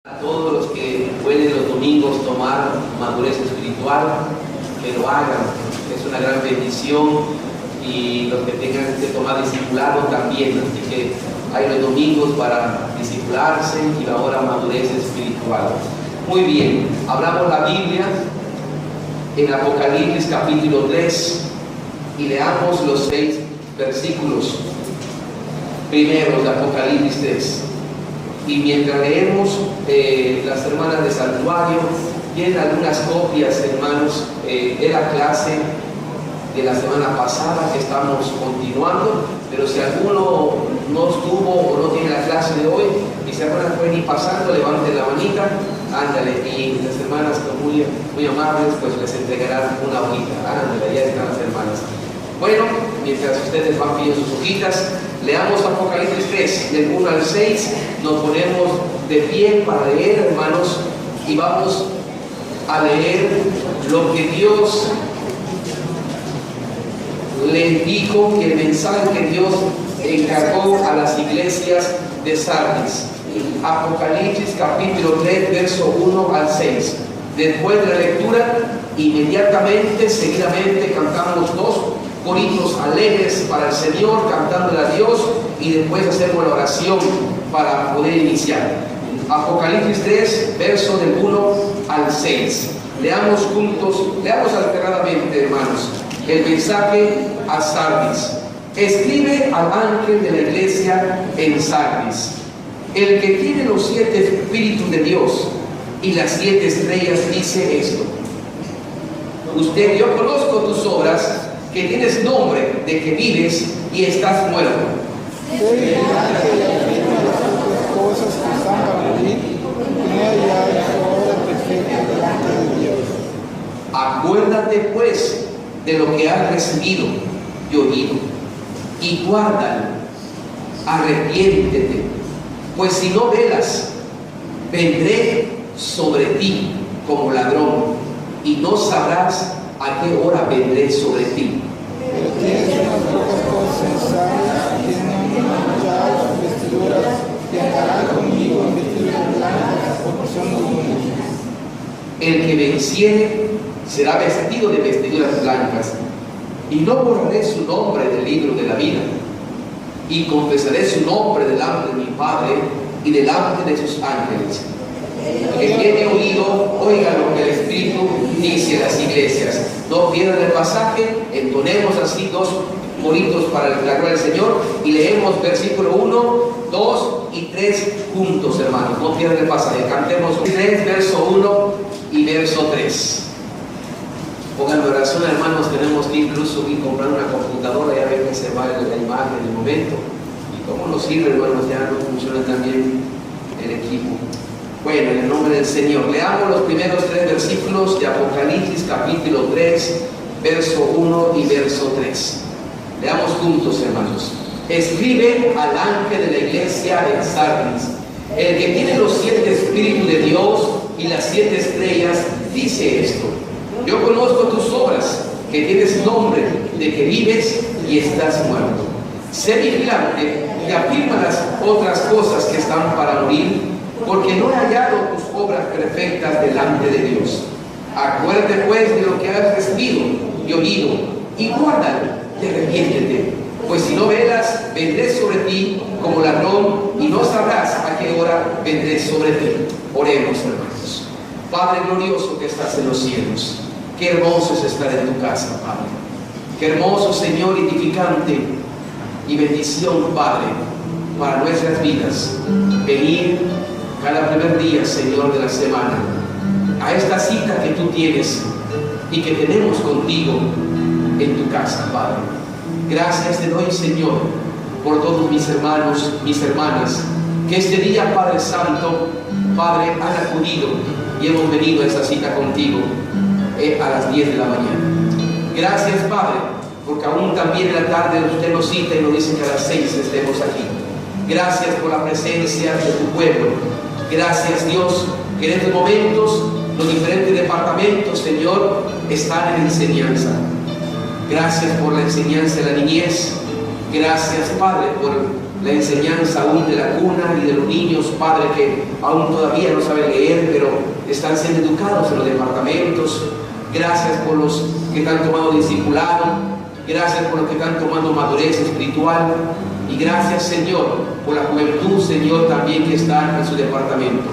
A todos los que pueden los domingos tomar madurez espiritual, que lo hagan, es una gran bendición, y los que tengan que tomar discipulado también, así que hay los domingos para discipularse y ahora madurez espiritual. Muy bien, hablamos la Biblia en Apocalipsis capítulo 3 y leamos los 6 versículos primeros de Apocalipsis 3. Y mientras leemos, las hermanas de santuario tienen algunas copias, hermanos, de la clase de la semana pasada que estamos continuando, pero si alguno no estuvo o no tiene la clase de hoy y se acuerdan, pueden ir pasando, levanten la manita, ándale, y las hermanas muy amables pues les entregarán una hojita, ándale, ya están las hermanas. Bueno, mientras ustedes van pidiendo sus hojitas, leamos Apocalipsis 3, del 1 al 6, nos ponemos de pie para leer, hermanos, y vamos a leer lo que Dios le dijo, que el mensaje que Dios encargó a las iglesias de Sardis. Apocalipsis capítulo 3, verso 1 al 6. Después de la lectura, inmediatamente, seguidamente, cantamos 2 coritos alegres para el Señor, cantándole a Dios, y después hacemos la oración para poder iniciar. Apocalipsis 3, verso del 1 al 6. Leamos juntos, leamos alternadamente, hermanos, el mensaje a Sardis. Escribe al ángel de la iglesia en Sardis: el que tiene los 7 espíritus de Dios y las 7 estrellas dice esto: yo conozco tus obras, que tienes nombre de que vives y estás muerto. Cosas que están para morir, y no hay obra perfecta delante de Dios. Acuérdate pues de lo que has recibido y oído, y guárdalo, arrepiéntete, pues si no velas, vendré sobre ti como ladrón, y no sabrás a qué hora vendré sobre ti. Pero tienes unas pocas cosas necesarias, tienen ya sus vestiduras, y andarán conmigo en vestiduras blancas, porque son muy bonitas. El que venciere será vestido de vestiduras blancas, y no borraré su nombre del libro de la vida, y confesaré su nombre delante de mi Padre y delante de sus ángeles. El que tiene oído, oiga lo que el Espíritu dice a las iglesias. No pierdan el pasaje, entonemos así 2 coritos para la gloria del Señor y leemos versículo 1, 2 y 3 juntos, hermanos. No pierdan el pasaje, cantemos 3, verso 1 y verso 3. Pongan oración, hermanos, tenemos que incluso ir a comprar una computadora, ya ven que se va la imagen en el momento. Y cómo nos sirve, hermanos, ya no funciona tan bien el equipo. Bueno, en el nombre del Señor, leamos los primeros 3 versículos de Apocalipsis capítulo 3, verso 1 y verso 3. Leamos juntos, hermanos. Escribe al ángel de la iglesia en Sardis: el que tiene los 7 espíritus de Dios y las 7 estrellas dice esto: yo conozco tus obras, que tienes nombre de que vives y estás muerto. Sé vigilante y afirma las otras cosas que están para morir, porque no he hallado tus obras perfectas delante de Dios. Acuérdate pues de lo que has recibido y oído, y guárdalo, y arrepiéntete, pues si no velas, vendré sobre ti como ladrón, y no sabrás a qué hora vendré sobre ti. Oremos, hermanos. Padre glorioso que estás en los cielos, qué hermoso es estar en tu casa, Padre. Qué hermoso, Señor, edificante y bendición, Padre, para nuestras vidas. Venir cada primer día, Señor, de la semana, a esta cita que tú tienes y que tenemos contigo en tu casa, Padre. Gracias te doy, Señor, por todos mis hermanos, mis hermanas, que este día, Padre Santo, Padre, han acudido y hemos venido a esta cita contigo a las 10 de la mañana. Gracias, Padre, porque aún también en la tarde usted nos cita y nos dice que a las 6 estemos aquí. Gracias por la presencia de tu pueblo. Gracias, Dios, que en estos momentos los diferentes departamentos, Señor, están en enseñanza. Gracias por la enseñanza de la niñez. Gracias, Padre, por la enseñanza aún de la cuna y de los niños, Padre, que aún todavía no saben leer, pero están siendo educados en los departamentos. Gracias por los que están tomando discipulado, gracias por los que están tomando madurez espiritual, y gracias, Señor, por la juventud, Señor, también que está en su departamento.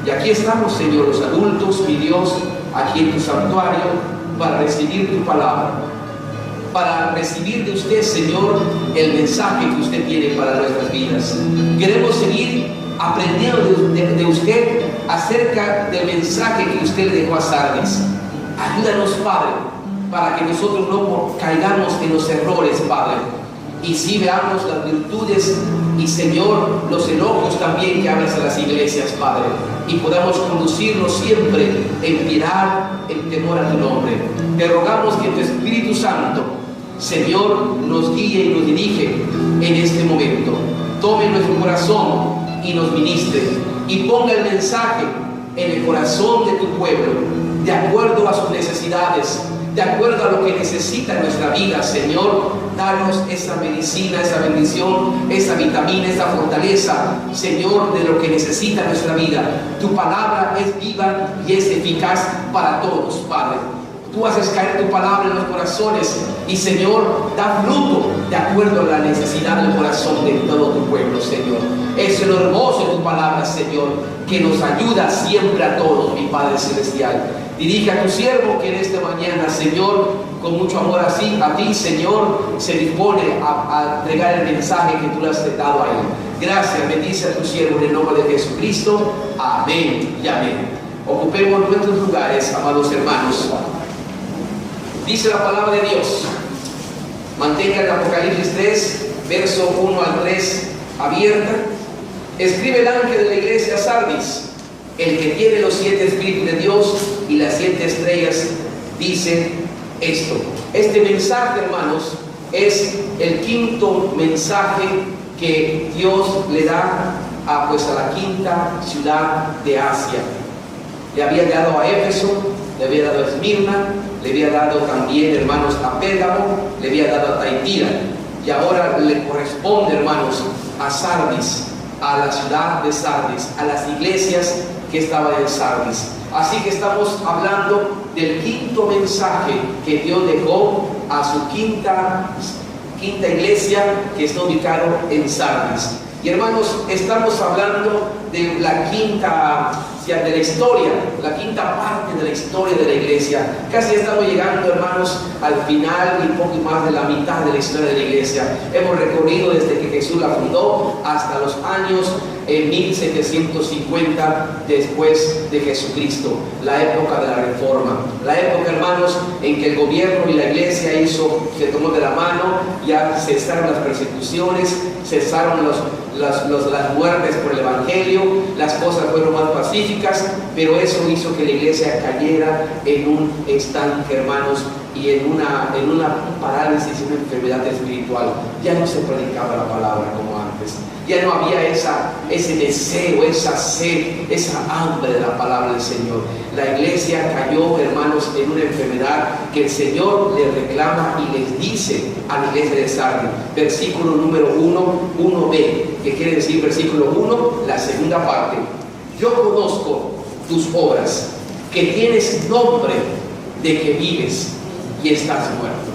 Y aquí estamos, Señor, los adultos, mi Dios, aquí en tu santuario, para recibir tu palabra, para recibir de usted, Señor, el mensaje que usted tiene para nuestras vidas. Queremos seguir aprendiendo de usted acerca del mensaje que usted le dejó a Sardis. Ayúdanos, Padre, para que nosotros no caigamos en los errores, Padre, y sí veamos las virtudes y, Señor, los elogios también que hablas a las iglesias, Padre, y podamos conducirnos siempre en piedad, en temor a tu nombre. Te rogamos que tu Espíritu Santo, Señor, nos guíe y nos dirige en este momento. Tome nuestro corazón y nos ministre, y ponga el mensaje en el corazón de tu pueblo, de acuerdo a sus necesidades, de acuerdo a lo que necesita nuestra vida. Señor, danos esa medicina, esa bendición, esa vitamina, esa fortaleza, Señor, de lo que necesita nuestra vida. Tu palabra es viva y es eficaz para todos, Padre. Tú haces caer tu palabra en los corazones y, Señor, da fruto de acuerdo a la necesidad del corazón de todo tu pueblo, Señor. Es lo hermoso de tu palabra, Señor, que nos ayuda siempre a todos, mi Padre Celestial. Dirige a tu siervo que en esta mañana, Señor, con mucho amor así a ti, Señor, se dispone a entregar el mensaje que tú le has dado a él. Gracias, bendice a tu siervo en el nombre de Jesucristo. Amén y amén. Ocupemos nuestros lugares, amados hermanos. Dice la palabra de Dios. Mantenga el Apocalipsis 3, verso 1 al 3 abierta. Escribe el ángel de la iglesia Sardis, el que tiene los 7 espíritus de Dios y las 7 estrellas, dice esto. Este mensaje, hermanos, es el quinto mensaje que Dios le da a la quinta ciudad de Asia. Le había dado a Éfeso, le había dado a Esmirna, le había dado también, hermanos, a Pérgamo, le había dado a Taitira, y ahora le corresponde, hermanos, a Sardis, a la ciudad de Sardis, a las iglesias que estaban en Sardis. Así que estamos hablando del quinto mensaje que Dios dejó a su quinta iglesia, que está ubicado en Sardis. Y hermanos, estamos hablando de la quinta de la historia, la quinta parte de la historia de la iglesia. Casi estamos llegando, hermanos, al final y un poco más de la mitad de la historia de la iglesia. Hemos recorrido desde que Jesús la fundó hasta los años 1750 después de Jesucristo, la época de la Reforma, la época, hermanos, en que el gobierno y la iglesia se tomó de la mano. Ya cesaron las persecuciones, cesaron las muertes por el evangelio, las cosas fueron más pacíficas, pero eso hizo que la iglesia cayera en un estanque, hermanos, y en una parálisis, una enfermedad espiritual. Ya no se predicaba la palabra como antes, ya no había ese deseo, esa sed, esa hambre de la palabra del Señor. La iglesia cayó, hermanos, en una enfermedad que el Señor le reclama y les dice a la iglesia de Sardis, versículo número 1b, que quiere decir versículo 1, la segunda parte. Yo conozco tus obras, que tienes nombre de que vives y estás muerto.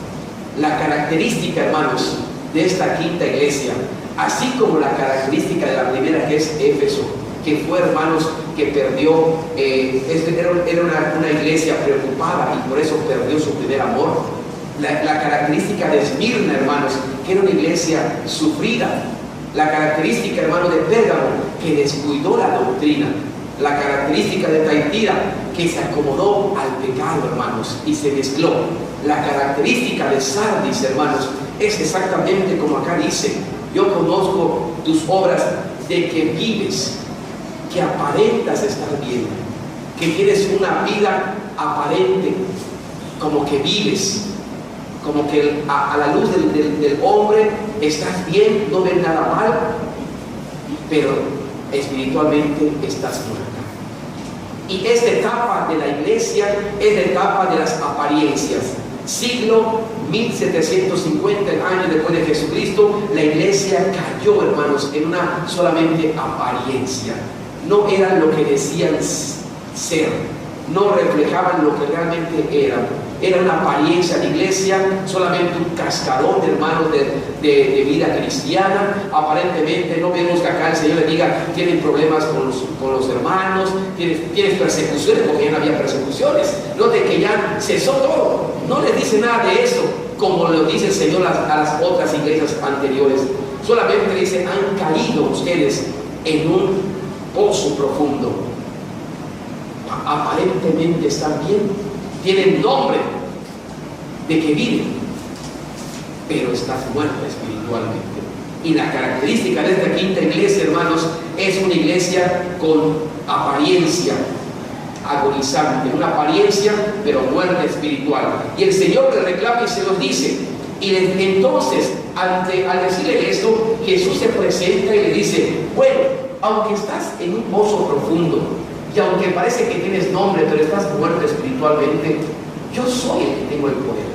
La característica, hermanos, de esta quinta iglesia, así como la característica de la primera, que es Éfeso, que fue, hermanos, que perdió, era una iglesia preocupada y por eso perdió su primer amor. La característica de Esmirna, hermanos, que era una iglesia sufrida. La característica, hermano, de Pérgamo, que descuidó la doctrina. La característica de Taitira, que se acomodó al pecado, hermanos, y se mezcló. La característica de Sardis, hermanos, es exactamente como acá dice: yo conozco tus obras, de que vives, que aparentas estar bien, que tienes una vida aparente, como que vives, como que a la luz del hombre estás bien, no ves nada mal, pero espiritualmente estás muerta. Y esta etapa de la iglesia es la etapa de las apariencias. Siglo 1750 años después de Jesucristo, la iglesia cayó, hermanos, en una solamente apariencia. No eran lo que decían ser, no reflejaban lo que realmente eran. Era una apariencia de iglesia, solamente un cascarón de hermanos de vida cristiana. Aparentemente no vemos que acá el Señor le diga, tienen problemas con los hermanos, tienes persecuciones, porque ya no había persecuciones. Note que ya cesó todo. No les dice nada de eso, como lo dice el Señor a las otras iglesias anteriores. Solamente le dice, han caído ustedes en un pozo profundo. Aparentemente están bien, tienen nombre de que viven, pero estás muerta espiritualmente. Y la característica de esta quinta iglesia, hermanos, es una iglesia con apariencia agonizante, una apariencia pero muerta espiritual. Y el Señor le reclama y se los dice. Y entonces, al decirle esto, Jesús se presenta y le dice, bueno, aunque estás en un pozo profundo, y aunque parece que tienes nombre, pero estás muerto espiritualmente, yo soy el que tengo el poder.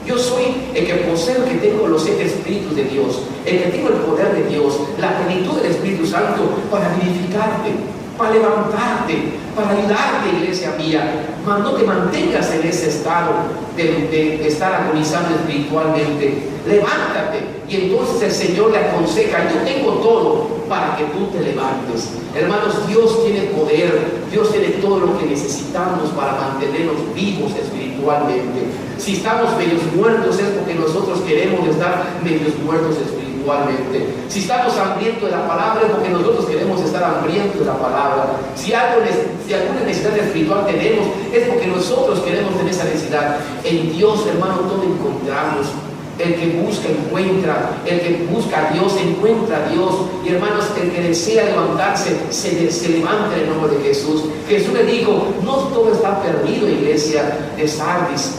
Yo soy el que poseo, el que tengo los 7 espíritus de Dios, el que tengo el poder de Dios, la plenitud del Espíritu Santo para vivificarte, para levantarte, para ayudarte, iglesia mía. No te mantengas en ese estado de estar agonizando espiritualmente. Levántate. Y entonces el Señor le aconseja, yo tengo todo para que tú te levantes. Hermanos, Dios tiene poder, Dios tiene todo lo que necesitamos para mantenernos vivos espiritualmente. Si estamos medios muertos es porque nosotros queremos estar medios muertos espiritualmente. Si estamos hambrientos de la palabra es porque nosotros queremos estar hambrientos de la palabra. Si alguna necesidad espiritual tenemos es porque nosotros queremos tener esa necesidad. En Dios, hermano, todo encontramos. El que busca encuentra, el que busca a Dios encuentra a Dios. Y hermanos, el que desea levantarse se levanta en el nombre de Jesús. Jesús le dijo, no todo está perdido, iglesia de Sardis.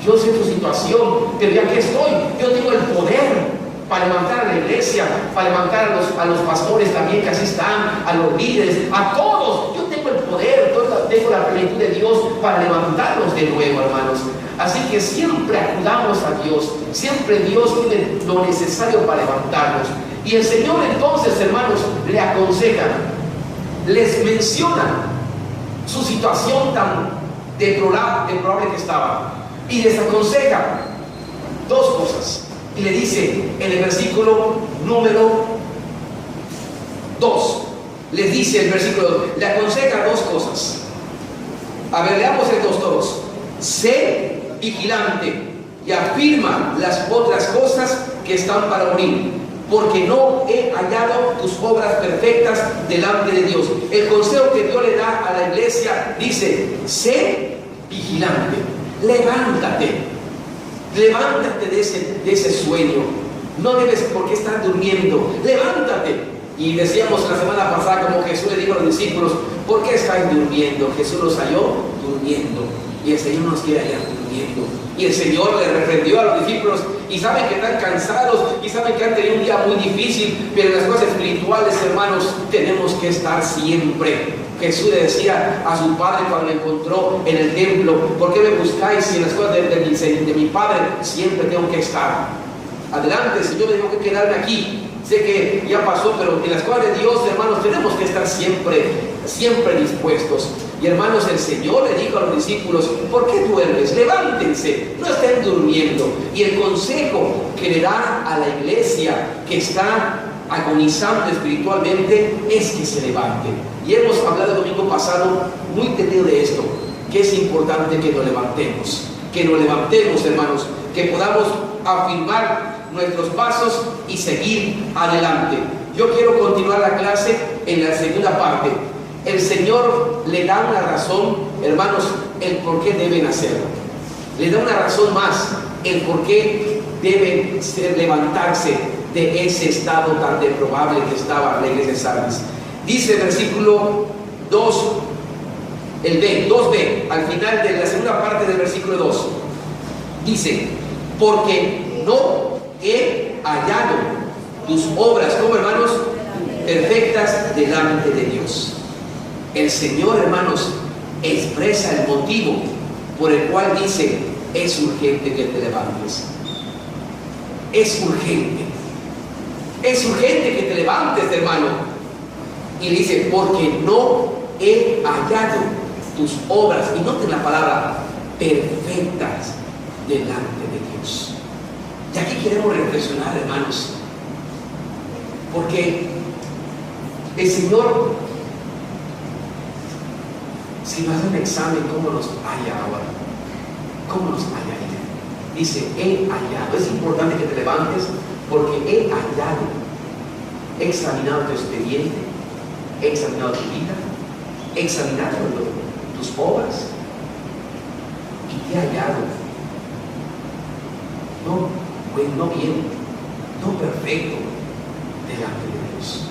Yo sé tu situación, pero ya que estoy, yo tengo el poder para levantar a la iglesia, para levantar a los pastores también que así están, a los líderes, a todos. Yo tengo el poder, tengo la plenitud de Dios para levantarlos de nuevo, hermanos. Así que siempre acudamos a Dios, siempre Dios tiene lo necesario para levantarnos. Y el Señor entonces, hermanos, le aconseja, les menciona su situación tan deplorable que estaba, y les aconseja 2 cosas. Y le dice en el versículo número 2, les dice el versículo 2, le aconseja 2 cosas. A ver, leamos el 2 todos. Sé vigilante y afirma las otras cosas que están para morir, porque no he hallado tus obras perfectas delante de Dios. El consejo que Dios le da a la iglesia dice, sé vigilante, levántate de ese sueño. No debes por qué estar durmiendo, levántate. Y decíamos la semana pasada, como Jesús le dijo a los discípulos, ¿por qué estáis durmiendo? Jesús los halló durmiendo, y el Señor nos quiere hallar durmiendo. Y el Señor le reprendió a los discípulos, y saben que están cansados, y saben que han tenido un día muy difícil, pero en las cosas espirituales, hermanos, tenemos que estar siempre. Jesús le decía a su padre cuando le encontró en el templo, ¿por qué me buscáis si en las cosas de mi padre siempre tengo que estar? Adelante, el Señor me dijo que quedarme aquí. Sé que ya pasó, pero en las cosas de Dios, hermanos, tenemos que estar siempre dispuestos. Y hermanos, el Señor le dijo a los discípulos, ¿por qué duermes? Levántense, no estén durmiendo. Y el consejo que le da a la iglesia que está agonizando espiritualmente es que se levante. Y hemos hablado el domingo pasado muy entendido de esto, que es importante que nos levantemos, hermanos, que podamos afirmar nuestros pasos y seguir adelante. Yo quiero continuar la clase en la segunda parte. El Señor le da una razón, hermanos, el por qué deben hacerlo. Le da una razón más, el por qué deben levantarse de ese estado tan deplorable que estaba la iglesia de Sardis. Dice el versículo 2, el B, 2b, al final de la segunda parte del versículo 2, dice, porque no he hallado tus obras, como hermanos, perfectas delante de Dios. El Señor, hermanos, expresa el motivo por el cual dice, es urgente que te levantes. Es urgente. Es urgente que te levantes, hermano. Y dice, porque no he hallado tus obras, y noten la palabra, perfectas delante de Dios. Y aquí queremos reflexionar, hermanos, porque el Señor, si nos hace un examen, ¿cómo nos halla ahora? ¿Cómo nos halla Él? Dice, he hallado. Es importante que te levantes, porque he hallado. He examinado tu expediente, he examinado tu vida, he examinado tus obras, y te he hallado. No bien, no perfecto delante de Dios.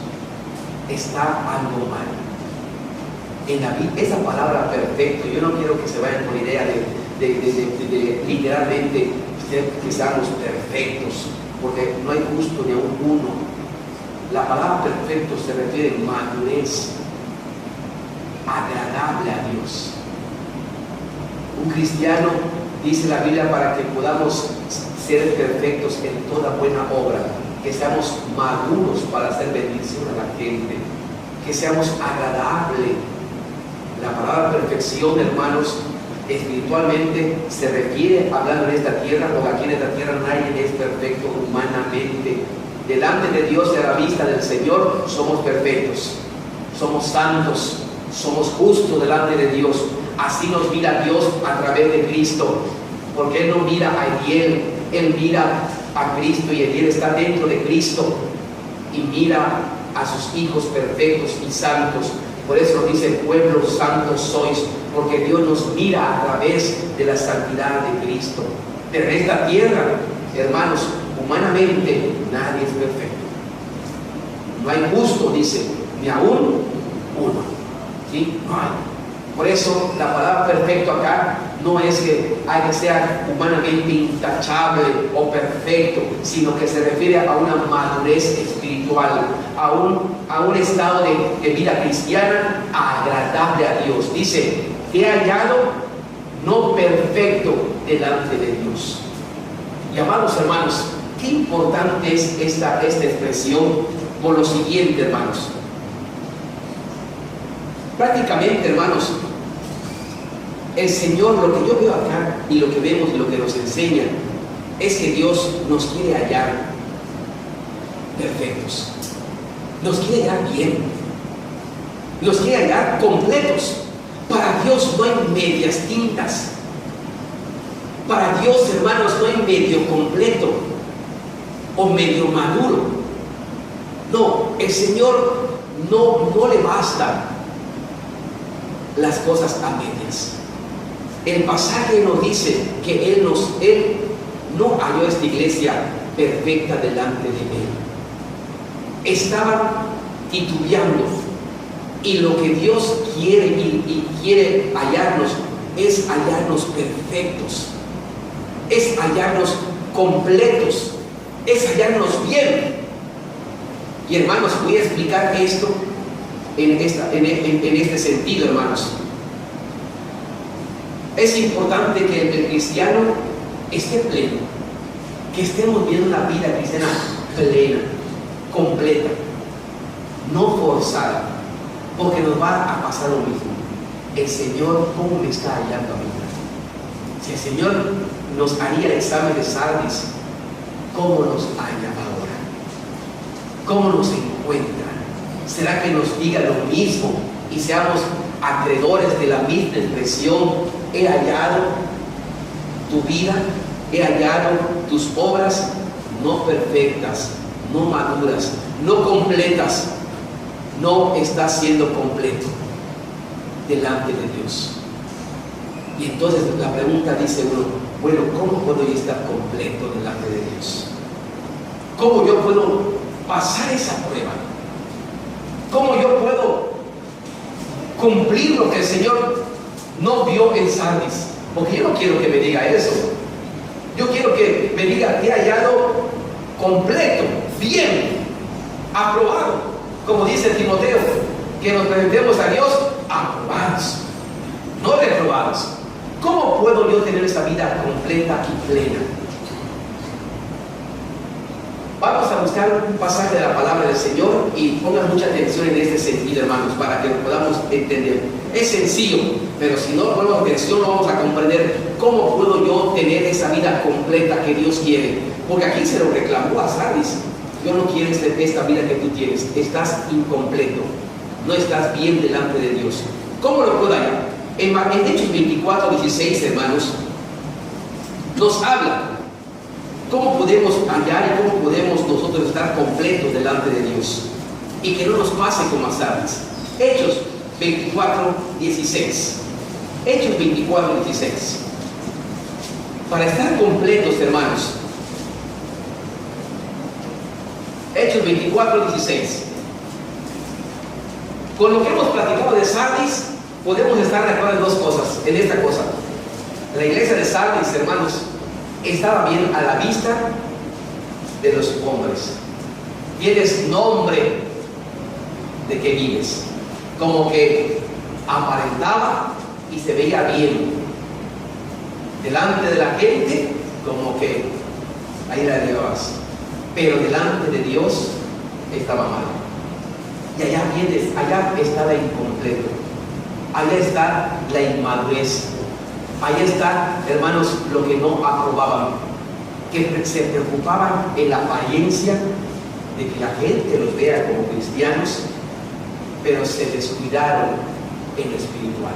Está algo mal. En la vida, esa palabra perfecto, yo no quiero que se vayan con la idea de literalmente que seamos perfectos, porque no hay justo ni a uno. La palabra perfecto se refiere a madurez, agradable a Dios. Un cristiano, dice la Biblia, para que podamos ser perfectos en toda buena obra, que seamos maduros para hacer bendición a la gente, que seamos agradables. La palabra perfección, hermanos, espiritualmente se refiere, hablando en esta tierra, porque aquí en esta tierra nadie es perfecto humanamente. Delante de Dios y a la vista del Señor somos perfectos, somos santos, somos justos delante de Dios. Así nos mira Dios a través de Cristo, porque Él no mira a Ariel, Él mira a Cristo, y Ariel está dentro de Cristo y mira a sus hijos perfectos y santos. Por eso nos dice, pueblo santo sois, porque Dios nos mira a través de la santidad de Cristo. Pero en esta tierra, hermanos, humanamente nadie es perfecto. No hay justo, dice, ni aún uno. ¿Sí? No hay. Por eso la palabra perfecto acá no es que hay que ser humanamente intachable o perfecto, sino que se refiere a una madurez espiritual, a un estado de vida cristiana agradable a Dios. Dice, te he hallado no perfecto delante de Dios. Y amados hermanos, qué importante es esta expresión por lo siguiente, hermanos. Prácticamente, hermanos, el Señor, lo que yo veo acá y lo que vemos y lo que nos enseña es que Dios nos quiere hallar perfectos, nos quiere hallar bien, nos quiere hallar completos. Para Dios no hay medias tintas. Para Dios, hermanos, no hay medio completo o medio maduro. No, el Señor no le basta las cosas a medias. El pasaje nos dice que Él no halló esta iglesia perfecta delante de Él. Estaban titubeando, y lo que Dios quiere y quiere hallarnos es hallarnos perfectos, es hallarnos completos, es hallarnos bien. Y hermanos, voy a explicar esto en este sentido, hermanos. Es importante que el cristiano esté pleno, que estemos viendo una vida cristiana plena, completa, no forzada, porque nos va a pasar lo mismo. El Señor, ¿cómo me está hallando a mí? Si el Señor nos haría el examen de Sardis, ¿cómo nos halla ahora? ¿Cómo nos encuentra? ¿Será que nos diga lo mismo y seamos acreedores de la misma expresión? He hallado tu vida, he hallado tus obras no perfectas, no maduras, no completas. No estás siendo completo delante de Dios. Y entonces la pregunta dice uno, bueno, ¿cómo puedo yo estar completo delante de Dios? ¿Cómo yo puedo pasar esa prueba? ¿Cómo yo puedo cumplir lo que el Señor no vio en Sardis? Porque yo no quiero que me diga eso. Yo quiero que me diga, te he hallado completo, bien, aprobado. Como dice Timoteo, que nos presentemos a Dios aprobados, no reprobados. ¿Cómo puedo yo tener esa vida completa y plena? a buscar un pasaje de la palabra del Señor y pongan mucha atención en este sentido, hermanos, para que lo podamos entender. Es sencillo, pero si no ponemos atención no vamos a comprender cómo puedo yo tener esa vida completa que Dios quiere. Porque aquí se lo reclamó a Sardis. Yo no quiero esta vida que tú tienes. Estás incompleto. No estás bien delante de Dios. ¿Cómo lo puedo hallar? En Hechos 24:16, hermanos, nos habla cómo podemos hallar y cómo podemos nosotros estar completos delante de Dios y que no nos pase como a Sardis. Hechos 24:16. Hechos 24:16. Para estar completos, hermanos. Hechos 24:16. Con lo que hemos platicado de Sardis, podemos estar de acuerdo en dos cosas, en esta cosa. La iglesia de Sardis, hermanos, estaba bien a la vista de los hombres. Tienes nombre de que vives. Como que aparentaba y se veía bien. Delante de la gente, como que ahí la llevabas. Pero delante de Dios estaba mal. Y allá está la incompleto. Allá está la inmadurez. Allá está, hermanos, lo que no aprobaban. Que se preocupaban en la apariencia de que la gente los vea como cristianos, pero se descuidaron en lo espiritual.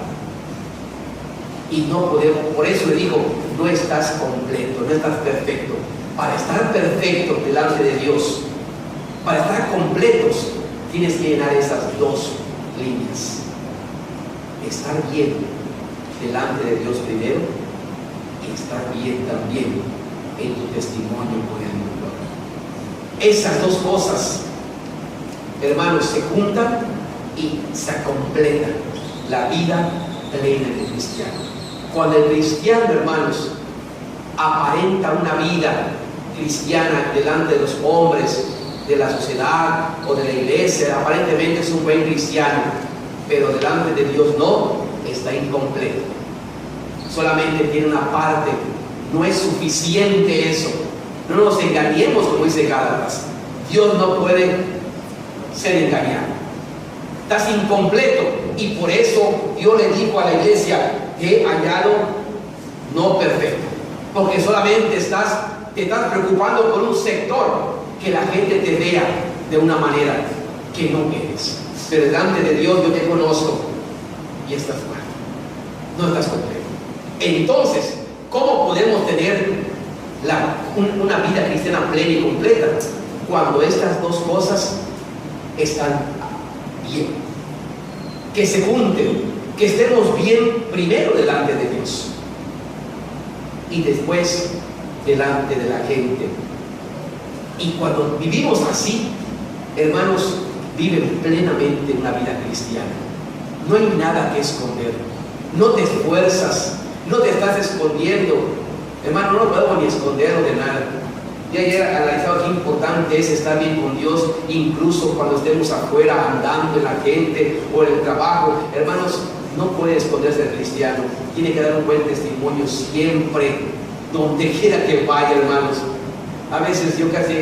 Y no podemos, por eso le digo, no estás completo, no estás perfecto. Para estar perfecto delante de Dios, para estar completos, tienes que llenar esas dos líneas. Estar bien delante de Dios primero y estar bien también en tu testimonio con el mundo. Esas dos cosas, hermanos, se juntan y se completa la vida plena del cristiano. Cuando el cristiano, hermanos, aparenta una vida cristiana delante de los hombres, de la sociedad o de la iglesia, aparentemente es un buen cristiano, pero delante de Dios no, está incompleto. Solamente tiene una parte, no es suficiente eso. No nos engañemos, como dice Gálatas. Dios no puede ser engañado. Estás incompleto y por eso Dios le dijo a la iglesia: he hallado no perfecto, porque solamente te estás preocupando por un sector, que la gente te vea de una manera que no eres. Pero delante de Dios yo te conozco y estás mal, no estás completo. Entonces, ¿cómo podemos tener una vida cristiana plena y completa? Cuando estas dos cosas están bien, que se junten, que estemos bien primero delante de Dios y después delante de la gente. Y cuando vivimos así, hermanos, viven plenamente una vida cristiana. No hay nada que esconder. No te esfuerzas, no te estás escondiendo. Hermano, no podemos ni esconderlo de nada. Y ayer analizado qué importante es estar bien con Dios, incluso cuando estemos afuera andando en la gente o en el trabajo. Hermanos, no puede esconderse el cristiano. Tiene que dar un buen testimonio siempre, donde quiera que vaya, hermanos. A veces yo casi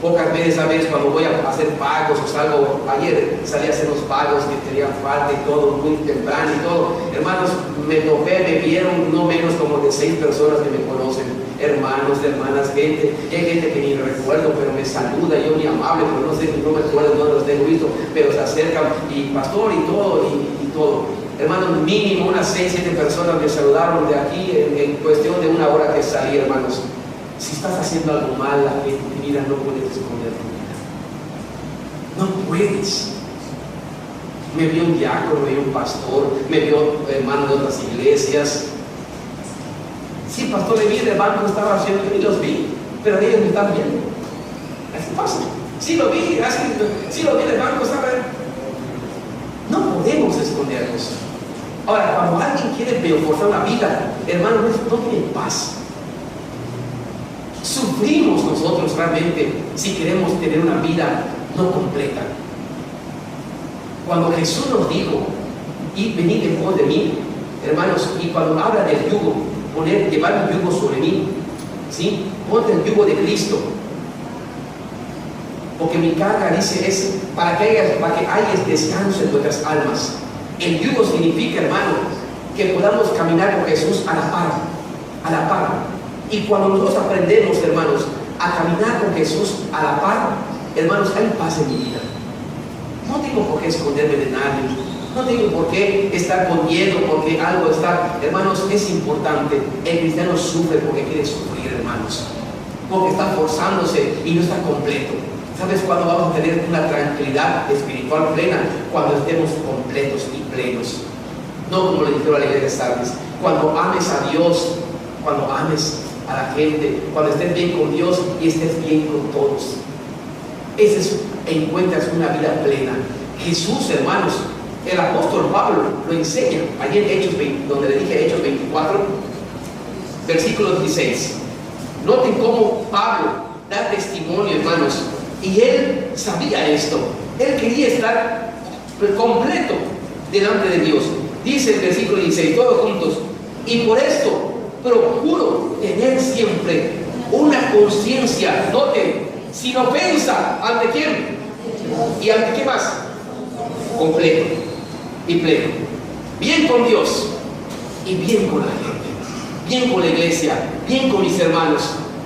pocas veces cuando voy a hacer pagos o salgo, ayer salí a hacer los pagos que tenían falta y todo, muy temprano y todo, hermanos, me topé, me vieron no menos como de 6 personas que me conocen, hermanos, hermanas, gente, y hay gente que ni recuerdo, pero me saluda, yo ni amable, pero no sé, no me acuerdo dónde los tengo visto, pero se acercan, y pastor y todo, y todo. Hermanos, mínimo unas 6, 7 personas me saludaron de aquí en cuestión de una hora que salí, hermanos. Si estás haciendo algo mal, la gente, mira, no puedes esconder tu vida. No puedes. Me vio un diácono, me vio un pastor, me vio hermanos de otras iglesias. Sí, pastor, le vi en el banco, estaba haciendo, yo ni los vi, pero ellos me están viendo. Así pasa. Sí lo vi, sí lo vi en el banco, estaba. No podemos escondernos. Ahora, cuando alguien quiere forzar una vida, hermano, no tiene paz. Sufrimos nosotros realmente si queremos tener una vida no completa. Cuando Jesús nos dijo: y venid en pos de mí, hermanos, y cuando habla del yugo, llevar un yugo sobre mí, ¿sí? Ponte el yugo de Cristo. porque mi carga, dice, es para que haya descanso en nuestras almas. El yugo significa, hermano, que podamos caminar con Jesús a la par. Y cuando nosotros aprendemos, hermanos, a caminar con Jesús a la par, hermanos, hay paz en mi vida. No tengo por qué esconderme de nadie, no tengo por qué estar con miedo porque algo está. Hermanos, es importante. El cristiano sufre porque quiere sufrir, hermanos, porque está forzándose y no está completo. ¿Sabes cuándo vamos a tener una tranquilidad espiritual plena? Cuando estemos completos y plenos. No como le dijeron a la iglesia de Sardis. Cuando ames a Dios, cuando ames a la gente, cuando estés bien con Dios y estés bien con todos. Encuentras una vida plena. Jesús, hermanos, el apóstol Pablo lo enseña allí en Hechos 20, donde le dije Hechos 24, versículo 16. Noten cómo Pablo da testimonio, hermanos, y él sabía esto. Él quería estar completo delante de Dios. Dice el versículo 16, todos juntos: y por esto procuro tener siempre una conciencia, noten, sin ofensa. ¿Ante quién? ¿Y ante qué más? Completo y pleno. Bien con Dios y bien con la gente, bien con la iglesia, bien con mis hermanos.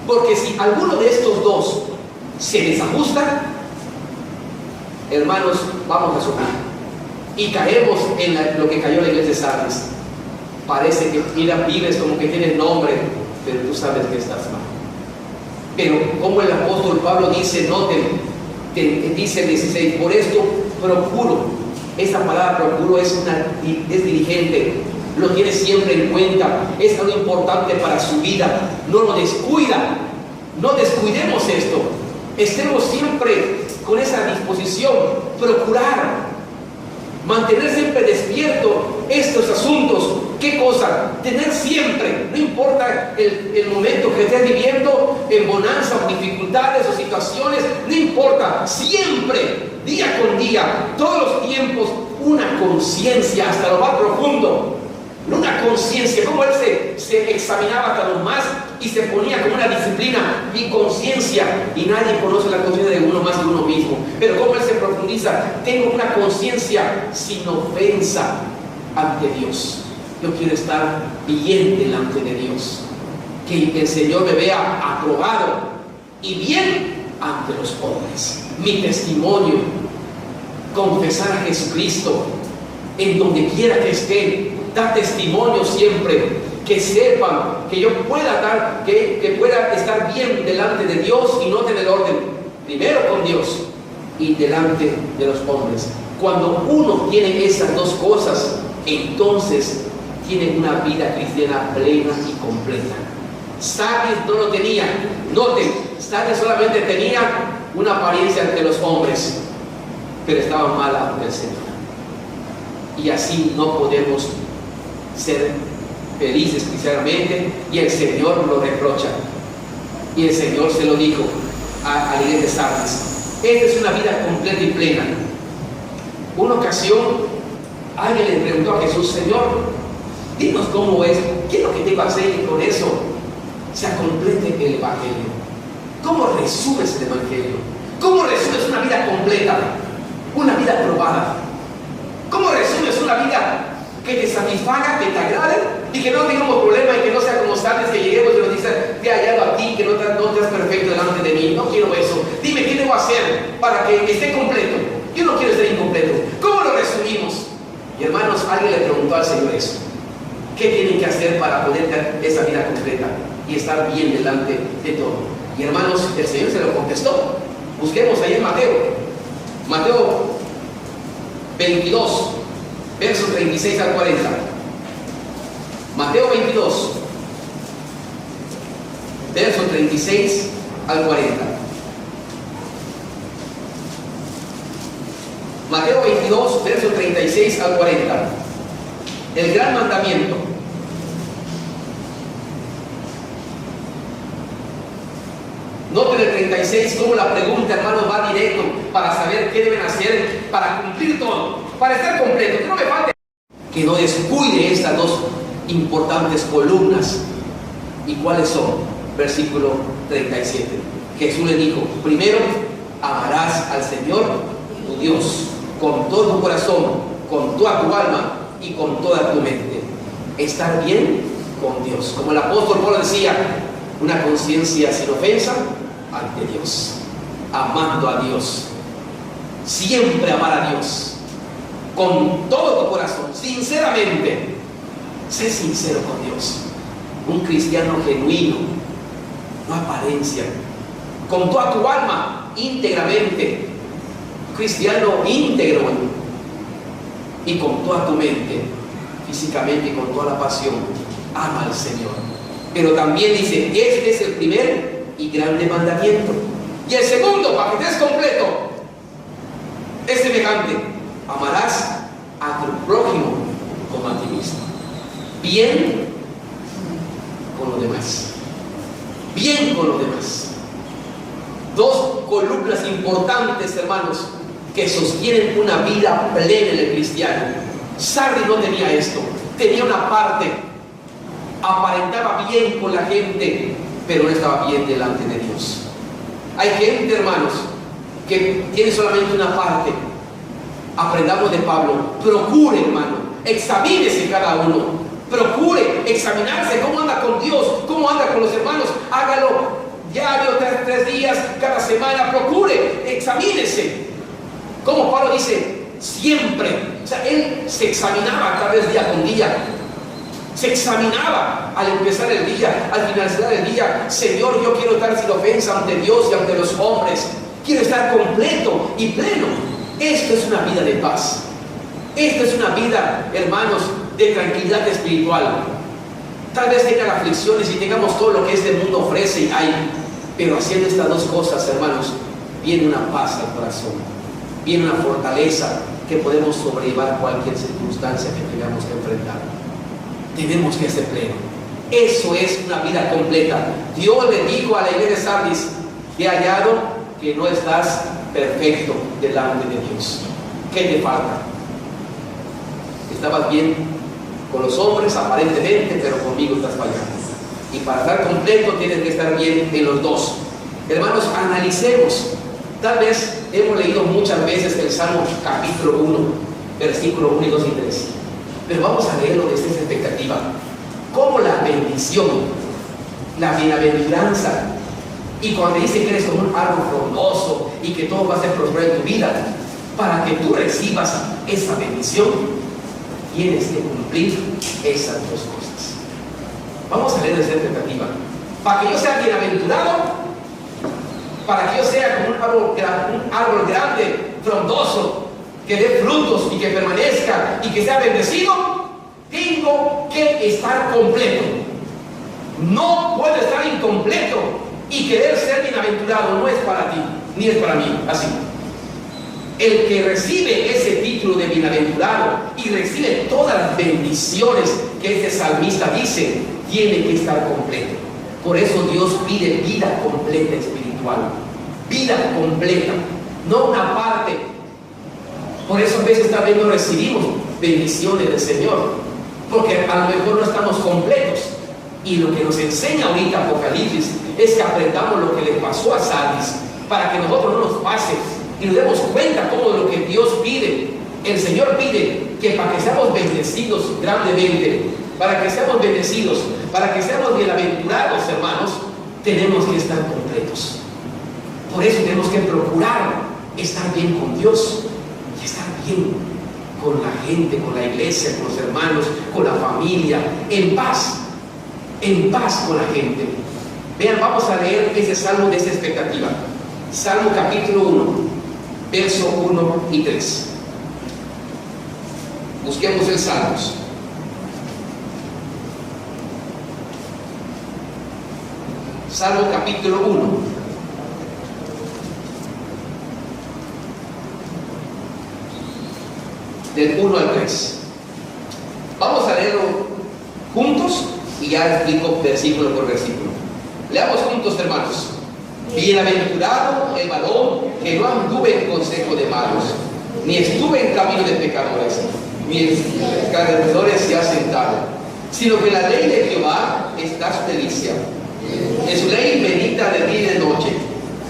Porque si alguno de estos dos se desajusta, hermanos, vamos a sufrir y caemos en lo que cayó la iglesia de Sardis. Parece que, mira, vives como que tienes nombre, pero tú sabes que estás mal. Pero como el apóstol Pablo dice, noten, dice el 16, por esto procuro. Esa palabra procuro es dirigente, lo tiene siempre en cuenta, es algo importante para su vida, no lo descuida. No descuidemos esto, estemos siempre con esa disposición, procurar mantener siempre despierto estos asuntos. ¿Qué cosa? Tener siempre, no importa el momento que estés viviendo, en bonanza o dificultades o situaciones, no importa, siempre, día con día, todos los tiempos, una conciencia hasta lo más profundo. Una conciencia, como él se examinaba hasta lo más y se ponía como una disciplina y conciencia, y nadie conoce la conciencia de uno más que uno mismo, pero como él se profundiza, tengo una conciencia sin ofensa ante Dios. Yo quiero estar bien delante de Dios, que el Señor me vea aprobado y bien ante los hombres. Mi testimonio, confesar a Jesucristo en donde quiera que esté, dar testimonio siempre, que sepan que yo pueda dar, que pueda estar bien delante de Dios, y no tener orden primero con Dios y delante de los hombres. Cuando uno tiene esas dos cosas, entonces tiene una vida cristiana plena y completa. Sardis no lo tenía. Noten, Sardis solamente tenía una apariencia ante los hombres, pero estaba mal ante el Señor. Y así no podemos ser felices cristianamente, y el Señor lo reprocha. Y el Señor se lo dijo a la iglesia de Sardis: esta es una vida completa y plena. Una ocasión alguien le preguntó a Jesús: Señor, dinos cómo es, qué es lo que tengo que hacer y con eso se complete el Evangelio. ¿Cómo resumes el Evangelio? ¿Cómo resumes una vida completa? Una vida probada. ¿Cómo resumes una vida que te satisfaga, que te agrade y que no tengamos problema, y que no sea como Sardis, que lleguemos y nos dice: te he hallado a ti, que no te has perfecto delante de mí? No quiero eso. Dime qué debo hacer para que esté completo. Yo no quiero estar incompleto. ¿Cómo lo resumimos? Y hermanos, alguien le preguntó al Señor eso: ¿qué tienen que hacer para poder tener esa vida completa y estar bien delante de todo? Y hermanos, el Señor se lo contestó. Busquemos ahí en Mateo 22, versos 36 al 40. Mateo 22, versos 36 al 40. Mateo 22, versos 36 al 40. El gran mandamiento. Noten el 36, como la pregunta, hermanos, va directo para saber qué deben hacer para cumplir todo, para estar completo, que no me falte, que no descuide estas dos importantes columnas. ¿Y cuáles son? Versículo 37. Jesús le dijo: primero, Amarás al Señor tu Dios con todo tu corazón, con toda tu alma y con toda tu mente. Estar bien con Dios. Como el apóstol Pablo decía, una conciencia sin ofensa ante Dios. Amando a Dios. Siempre amar a Dios. Con todo tu corazón, sinceramente. Sé sincero con Dios. Un cristiano genuino, no apariencia. Con toda tu alma, íntegramente. Cristiano íntegro. Y con toda tu mente, físicamente y con toda la pasión, ama al Señor. Pero también dice, este es el primer y grande mandamiento. Y el segundo, para que estés completo, es semejante: amarás a tu prójimo como a ti mismo. Bien con los demás. Bien con los demás. Dos columnas importantes, hermanos, que sostienen una vida plena en el cristiano. Sardis no tenía esto. Tenía una parte. Aparentaba bien con la gente, pero no estaba bien delante de Dios. Hay gente, hermanos, que tiene solamente una parte. Aprendamos de Pablo. Procure, hermano, examínese cada uno. Procure examinarse cómo anda con Dios, cómo anda con los hermanos. Hágalo diario, tres días, cada semana. Procure, examínese. Como Pablo dice, siempre. O sea, él se examinaba cada vez día con día. Se examinaba al empezar el día, al finalizar el día. Señor, yo quiero estar sin ofensa ante Dios y ante los hombres. Quiero estar completo y pleno. Esto es una vida de paz. Esto es una vida, hermanos, de tranquilidad espiritual. Tal vez tengan aflicciones y tengamos todo lo que este mundo ofrece y hay, pero haciendo estas dos cosas, hermanos, viene una paz al corazón, viene una fortaleza que podemos sobrellevar cualquier circunstancia que tengamos que enfrentar. Tenemos que ser plenos. Eso es una vida completa. Dios le dijo a la iglesia de Sardis: he hallado que no estás perfecto delante de Dios. ¿Qué te falta? Estabas bien con los hombres aparentemente, pero conmigo estás fallando. Y para estar completo tienes que estar bien en los dos. Hermanos, analicemos. Tal vez hemos leído muchas veces el Salmo capítulo 1, versículo 1 y 2 y 3. Pero vamos a leerlo desde esta expectativa. Como la bendición, la bienaventuranza, y cuando dice que eres como un árbol frondoso y que todo va a ser prosperado en tu vida, para que tú recibas esa bendición, tienes que cumplir esas dos cosas. Vamos a leer desde esta expectativa. Para que yo sea bienaventurado, para que yo sea como un árbol grande, frondoso, que dé frutos y que permanezca y que sea bendecido, tengo que estar completo. No puedo estar incompleto y querer ser bienaventurado. No es para ti, ni es para mí. Así. El que recibe ese título de bienaventurado y recibe todas las bendiciones que este salmista dice, tiene que estar completo. Por eso Dios pide vida completa espiritual. Vida completa, no una parte. Por eso a veces también no recibimos bendiciones del Señor, porque a lo mejor no estamos completos. Y lo que nos enseña ahorita Apocalipsis es que aprendamos lo que le pasó a Sardis, para que nosotros no nos pase y nos demos cuenta cómo de lo que Dios pide. El Señor pide que para que seamos bendecidos grandemente, para que seamos bendecidos, para que seamos bienaventurados, hermanos, tenemos que estar completos. Por eso tenemos que procurar estar bien con Dios y estar bien con la gente, con la iglesia, con los hermanos, con la familia, en paz con la gente. Vean, vamos a leer ese salmo de esta expectativa. Salmo capítulo 1, verso 1 y 3. Busquemos el Salmos. Salmo capítulo 1. Del 1 al 3. Vamos a leerlo juntos y ya explico versículo por versículo. Leamos juntos, hermanos. Bienaventurado el varón que no anduve en consejo de malos, ni estuve en camino de pecadores, ni en escarnecedores se ha sentado, sino que en la ley de Jehová está su delicia. En su ley medita de día y de noche,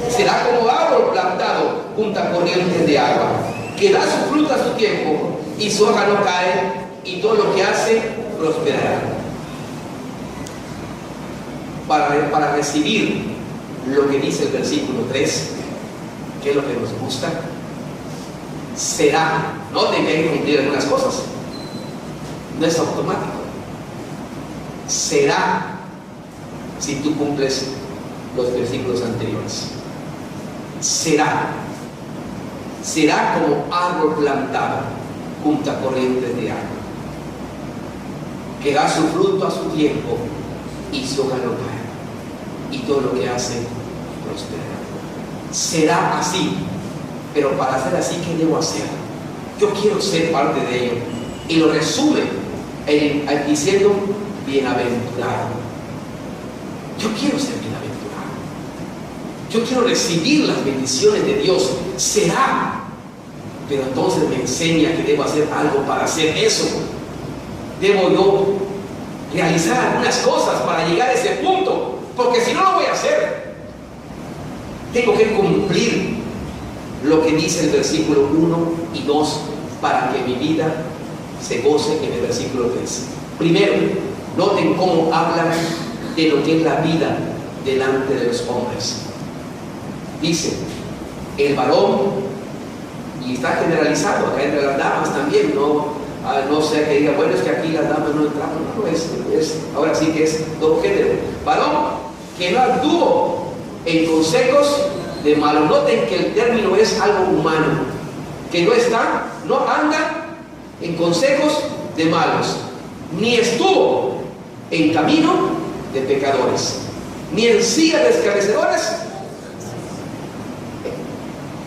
Será como árbol plantado junto a corrientes de agua, que da su fruto a su tiempo y su hoja no cae, y todo lo que hace prosperará. Para recibir lo que dice el versículo 3, que es lo que nos gusta, será. Noten que hay que cumplir algunas cosas, no es automático. Será, si tú cumples los versículos anteriores. Será como árbol plantado junto a corrientes de agua, que da su fruto a su tiempo y su hoja no cae, y todo lo que hace prosperará. Será así, pero para ser así, ¿qué debo hacer? Yo quiero ser parte de ello, y lo resume diciendo bienaventurado. Yo quiero ser bienaventurado, yo quiero recibir las bendiciones de Dios. Será, pero entonces me enseña que debo hacer algo para hacer eso. Debo yo realizar algunas cosas para llegar a ese punto, porque si no lo voy a hacer. Tengo que cumplir lo que dice el versículo 1 y 2 para que mi vida se goce en el versículo 3. Primero, noten cómo habla de lo que es la vida delante de los hombres. Dice, el varón, y está generalizado acá entre las damas también, no sea que diga, bueno, es que aquí las damas no entramos, no, ahora sí que es todo género. Varón que no anduvo en consejos de malos. Noten que el término es algo humano, que no anda en consejos de malos, ni estuvo en camino de pecadores, ni en silla de escarnecedores.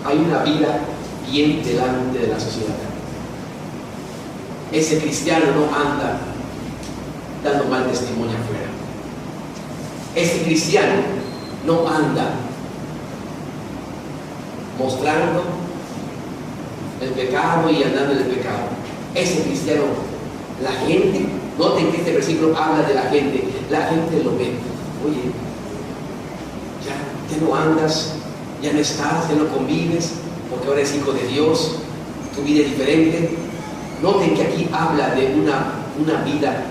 Hay una vida bien delante de la sociedad. Ese cristiano no anda dando mal testimonio afuera. Ese cristiano no anda mostrando el pecado y andando en el pecado. Ese cristiano, la gente, noten que este versículo habla de la gente lo ve. Oye, ya no andas, ya no estás, ya no convives, porque ahora es hijo de Dios, tu vida es diferente. Noten que aquí habla de una vida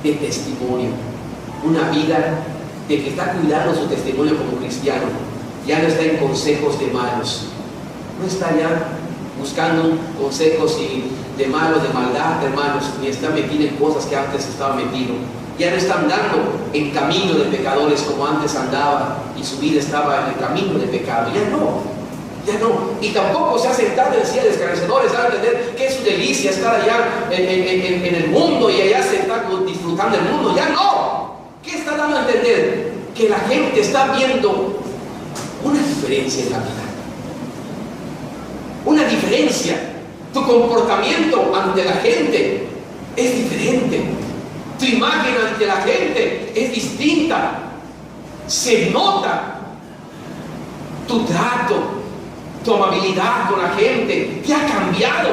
de testimonio, una vida de que está cuidando su testimonio como cristiano. Ya no está en consejos de malos, no está ya buscando consejos de malos, de maldad, hermanos, ni está metido en cosas que antes estaba metido. Ya no está andando en camino de pecadores como antes andaba, y su vida estaba en el camino de pecado. Ya no. Y tampoco se ha sentado en silla de escarnecedores, a entender que es su delicia estar allá en el mundo y allá sentado disfrutando del mundo. Ya no. ¿Qué está dando a entender? Que la gente está viendo una diferencia en la vida. Una diferencia. Tu comportamiento ante la gente es diferente. Tu imagen ante la gente es distinta. Se nota tu trato, tu amabilidad con la gente te ha cambiado.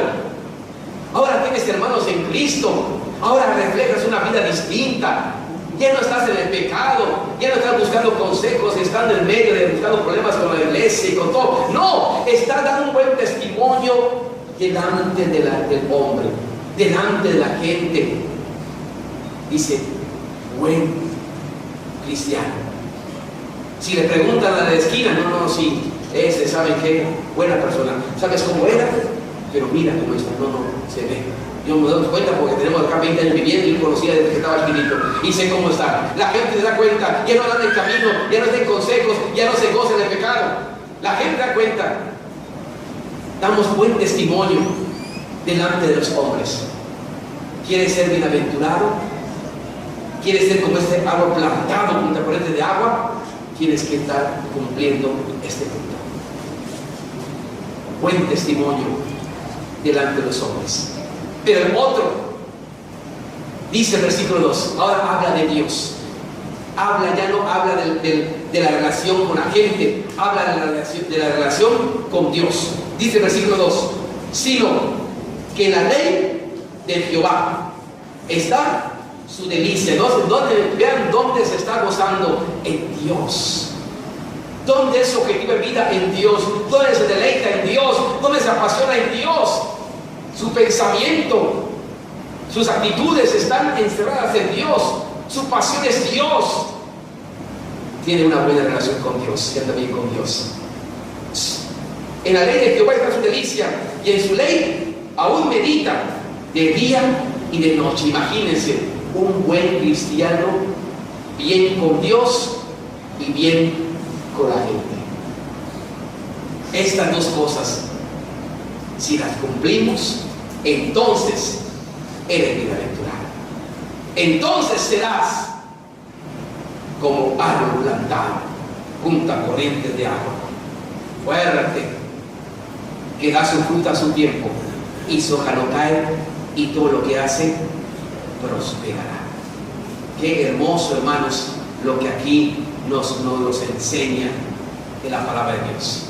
Ahora tienes hermanos en Cristo. Ahora reflejas una vida distinta. Ya no estás en el pecado, ya no estás buscando consejos, estando en medio de buscando problemas con la iglesia y con todo. No, estás dando un buen testimonio delante del hombre, delante de la gente. Dice, buen cristiano. Si le preguntan a la esquina, no, sí, ese, ¿saben qué? Buena persona. ¿Sabes cómo era? Pero mira cómo está, no, se ve. Yo me doy cuenta porque tenemos acá 20 años viviendo y yo conocía desde que estaba chiquitito y sé cómo está. La gente se da cuenta, ya no anda en camino, ya no está en consejos, ya no se goza del pecado. La gente da cuenta. Damos buen testimonio delante de los hombres. ¿Quieres ser bienaventurado? ¿Quieres ser como este árbol plantado junto a corriente de agua? Tienes que estar cumpliendo este punto. Buen testimonio delante de los hombres. Pero el otro, dice el versículo 2, ahora habla de Dios. Ya no habla de la relación con la gente, habla de la relación con Dios. Dice el versículo 2, sino que en la ley de Jehová está su delicia. Vean dónde se está gozando en Dios. ¿Dónde es su objetivo de vida? En Dios. ¿Dónde se deleita? En Dios. ¿Dónde se apasiona? En Dios. Su pensamiento, sus actitudes están encerradas en Dios. Su pasión es Dios. Tiene una buena relación con Dios y anda bien con Dios. En la ley de Jehová está su delicia, y en su ley aún medita de día y de noche. Imagínense un buen cristiano, bien con Dios y bien con la gente. Estas dos cosas, si las cumplimos, entonces eres bienaventurado. Entonces serás como árbol plantado junto a corrientes de agua, fuerte, que da su fruto a su tiempo, y su hoja no cae, y todo lo que hace prosperará. Qué hermoso, hermanos, lo que aquí nos enseña de la palabra de Dios.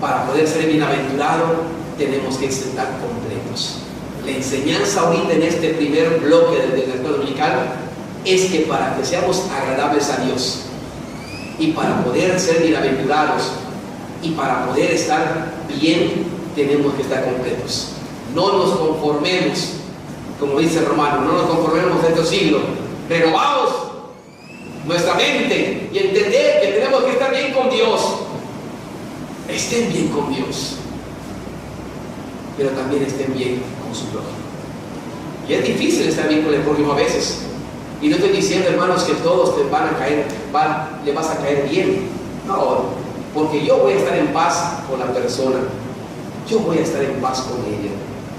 Para poder ser bienaventurado tenemos que estar completos. La enseñanza ahorita en este primer bloque de la escuela dominical es que para que seamos agradables a Dios, y para poder ser bienaventurados, y para poder estar bien, tenemos que estar completos. No nos conformemos, como dice el Romano, no nos conformemos de este siglo. Renovamos nuestra mente y entender que tenemos que estar bien con Dios. Estén bien con Dios, pero también estén bien con su prójimo. Y es difícil estar bien con el prójimo a veces. Y no estoy diciendo, hermanos, que todos te van a caer, le vas a caer bien. No, porque yo voy a estar en paz con la persona. Yo voy a estar en paz con ella.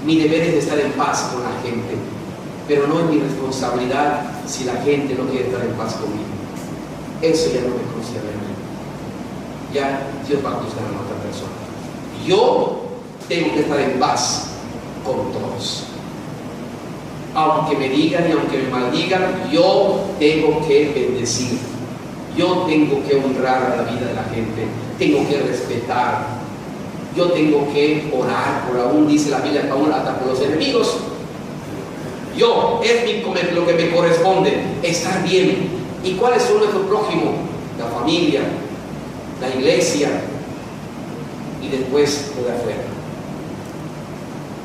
Mi deber es de estar en paz con la gente, pero no es mi responsabilidad si la gente no quiere estar en paz conmigo. Eso ya no me concierne a mí. Ya Dios va a juzgar a la otra persona. Yo tengo que estar en paz con todos. Aunque me digan y aunque me maldigan, yo tengo que bendecir. Yo tengo que honrar a la vida de la gente. Tengo que respetar. Yo tengo que orar por, aún dice la Biblia, aún hasta por los enemigos. Yo, es lo que me corresponde, estar bien. ¿Y cuáles son nuestros prójimos? La familia, la iglesia, y después lo de afuera.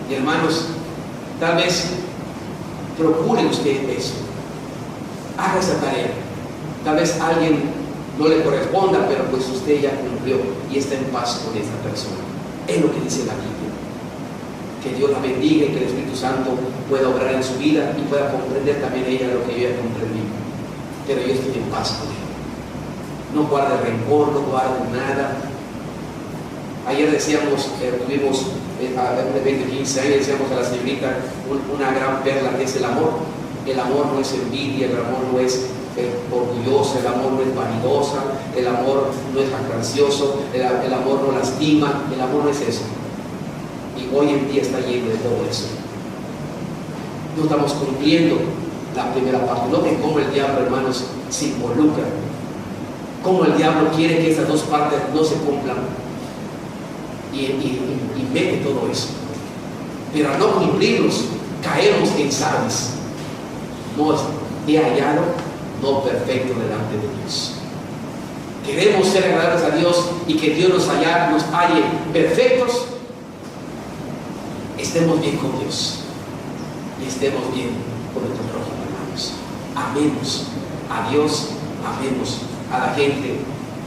Y hermanos, tal vez procure usted eso. Haga esa tarea. Tal vez a alguien no le corresponda, pero pues usted ya cumplió y está en paz con esa persona. Es lo que dice la Biblia. Que Dios la bendiga y que el Espíritu Santo pueda obrar en su vida y pueda comprender también ella lo que yo ya comprendí. Pero yo estoy en paz con ella. No guarde rencor, no guarde nada. Ayer decíamos, tuvimos de 20, 15 años, decíamos a la señorita una gran perla que es el amor. El amor no es envidia, el amor no es orgullosa, el amor no es vanidosa, el amor no es jactancioso, el amor no lastima, el amor no es eso. Y hoy en día está lleno de todo eso. No estamos cumpliendo la primera parte. No que como el diablo, hermanos, se involucra, como el diablo quiere que esas dos partes no se cumplan y mete todo eso. Pero al no cumplirlos, caemos en sabes. No he hallado, no perfecto delante de Dios. Queremos ser agradables a Dios y que Dios nos halle perfectos. Estemos bien con Dios y estemos bien con nuestro prójimo, hermanos. Amemos a Dios, amemos a la gente,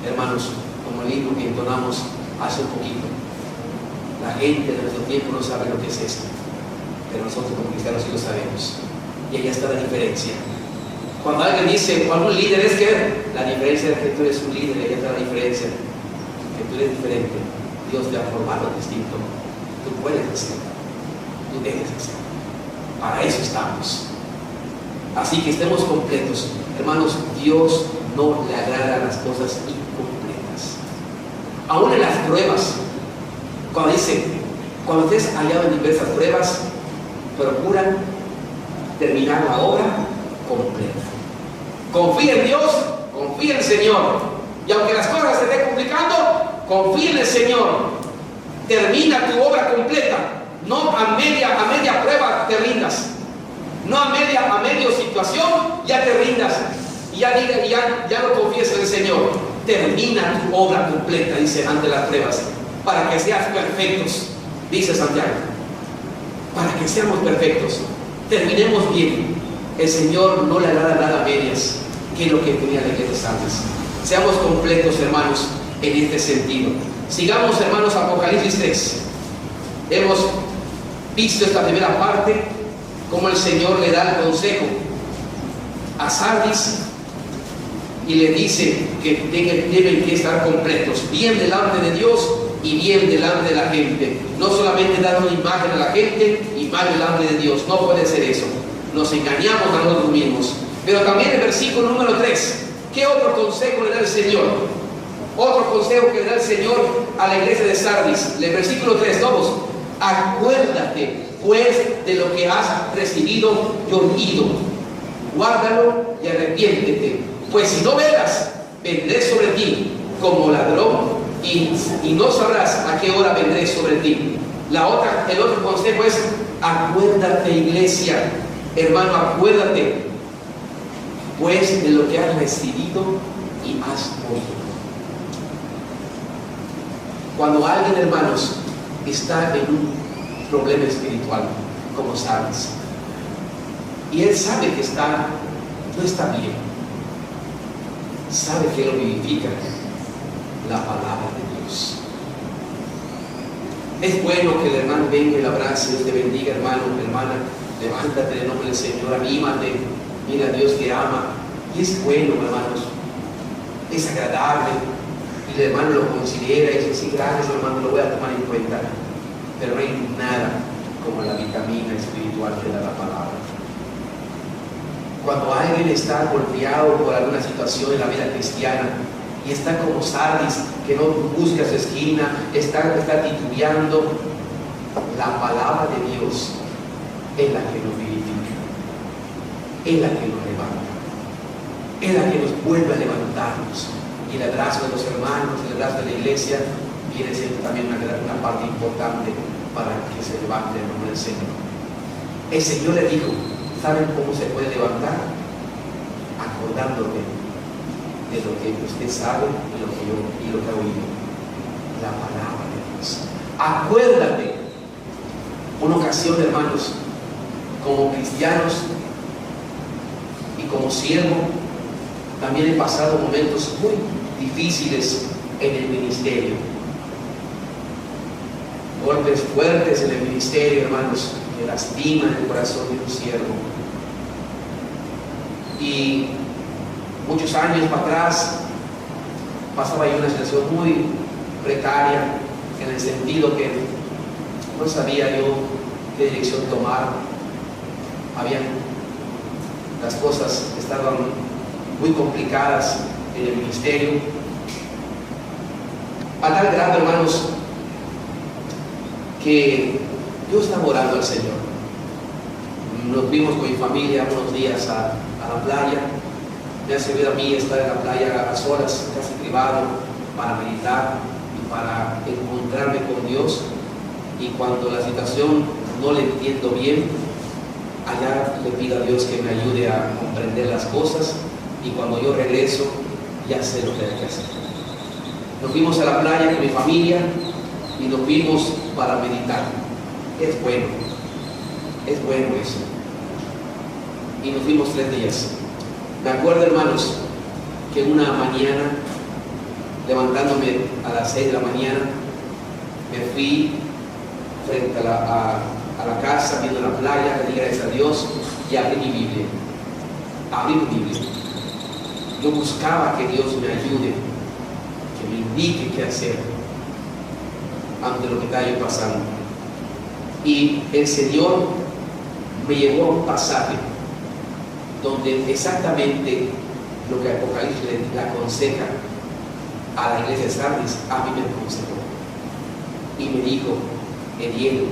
hermanos, como el himno que entonamos hace un poquito. La gente de nuestro tiempo no sabe lo que es esto, pero nosotros como cristianos sí lo sabemos. Y ahí está la diferencia. Cuando alguien dice, cuando un líder es que, la diferencia es que tú eres un líder, y ahí está la diferencia, que tú eres diferente. Dios te ha formado distinto. Tú puedes hacerlo, tú debes hacerlo. Para eso estamos. Así que estemos completos. Hermanos, Dios no le agrada las cosas incompletas. Aún en las pruebas, cuando dice, cuando estés hallado en diversas pruebas, procuran terminar la obra completa. Confía en Dios, confía en el Señor. Y aunque las cosas se estén complicando, confía en el Señor. Termina tu obra completa. No a media prueba te rindas. No a medio situación ya te rindas. Y ya no confíes en el Señor. termina tu obra completa, dice, ante las pruebas, para que seas perfectos, dice Santiago, para que seamos perfectos, terminemos bien. El Señor no le hará nada a medias, que es lo que tenía la iglesia antes. Seamos completos, hermanos, en este sentido. Sigamos, hermanos, Apocalipsis 3. Hemos visto esta primera parte, cómo el Señor le da el consejo a Sardis y le dice que deben que estar completos, bien delante de Dios y bien delante de la gente. No solamente dar una imagen a la gente y mal delante de Dios, no puede ser eso. Nos engañamos a nosotros mismos. Pero también el versículo número 3, ¿qué otro consejo le da el Señor? Otro consejo que le da el Señor a la iglesia de Sardis. El versículo 3, todos: acuérdate pues de lo que has recibido y oído, guárdalo y arrepiéntete, pues si no velas, vendré sobre ti como ladrón y no sabrás a qué hora vendré sobre ti. El otro consejo es: acuérdate, iglesia, hermano, acuérdate pues de lo que has recibido y has oído. Cuando alguien, hermanos, está en un problema espiritual, como sabes, y él sabe que no está bien, sabe que lo vivifica la palabra de Dios. Es bueno que el hermano venga y le abrace, Dios te bendiga, hermano, hermana, levántate en el nombre del Señor, anímate, mira, Dios te ama. Y es bueno, hermanos, es agradable, y el hermano lo considera y dice: sí, gracias, hermano, lo voy a tomar en cuenta. Pero no hay nada como la vitamina espiritual que da la palabra. Cuando alguien está golpeado por alguna situación en la vida cristiana y está como Sardis, que no busca su esquina, está titubeando, la palabra de Dios es la que nos vivifica, es la que nos levanta, es la que nos vuelve a levantarnos. Y el abrazo de los hermanos, el abrazo de la iglesia, viene siendo también una parte importante para que se levante el nombre del Señor. El Señor le dijo: ¿saben cómo se puede levantar? Acordándole de lo que usted sabe y lo que ha oído, la palabra de Dios. Acuérdate. Una ocasión, hermanos, como cristianos y como siervo, también he pasado momentos muy difíciles en el ministerio, golpes fuertes en el ministerio, hermanos, que lastiman el corazón de un siervo. Y muchos años para atrás pasaba yo una situación muy precaria, en el sentido que no sabía yo qué dirección tomar. Las cosas estaban muy complicadas en el ministerio, a tal grado, hermanos, que yo estaba orando al Señor. Nos vimos con mi familia unos días a la playa. Me ha servido a mí estar en la playa a solas, casi privado, para meditar y para encontrarme con Dios. Y cuando la situación no le entiendo bien, allá le pido a Dios que me ayude a comprender las cosas, y cuando yo regreso ya sé lo que hay que hacer. Nos fuimos a la playa con mi familia y nos fuimos para meditar. Es bueno eso. Y nos fuimos 3 días. Me acuerdo, hermanos, que una mañana, levantándome a las 6 de la mañana, me fui frente a la casa, viendo la playa, le di gracias a Dios y abrí mi Biblia. Yo buscaba que Dios me ayude, que me indique qué hacer ante lo que estaba yo pasando. Y el Señor me llevó a un pasaje donde exactamente lo que Apocalipsis le aconseja a la iglesia de Sardis, a mí me aconsejó. Y me dijo: Ediel,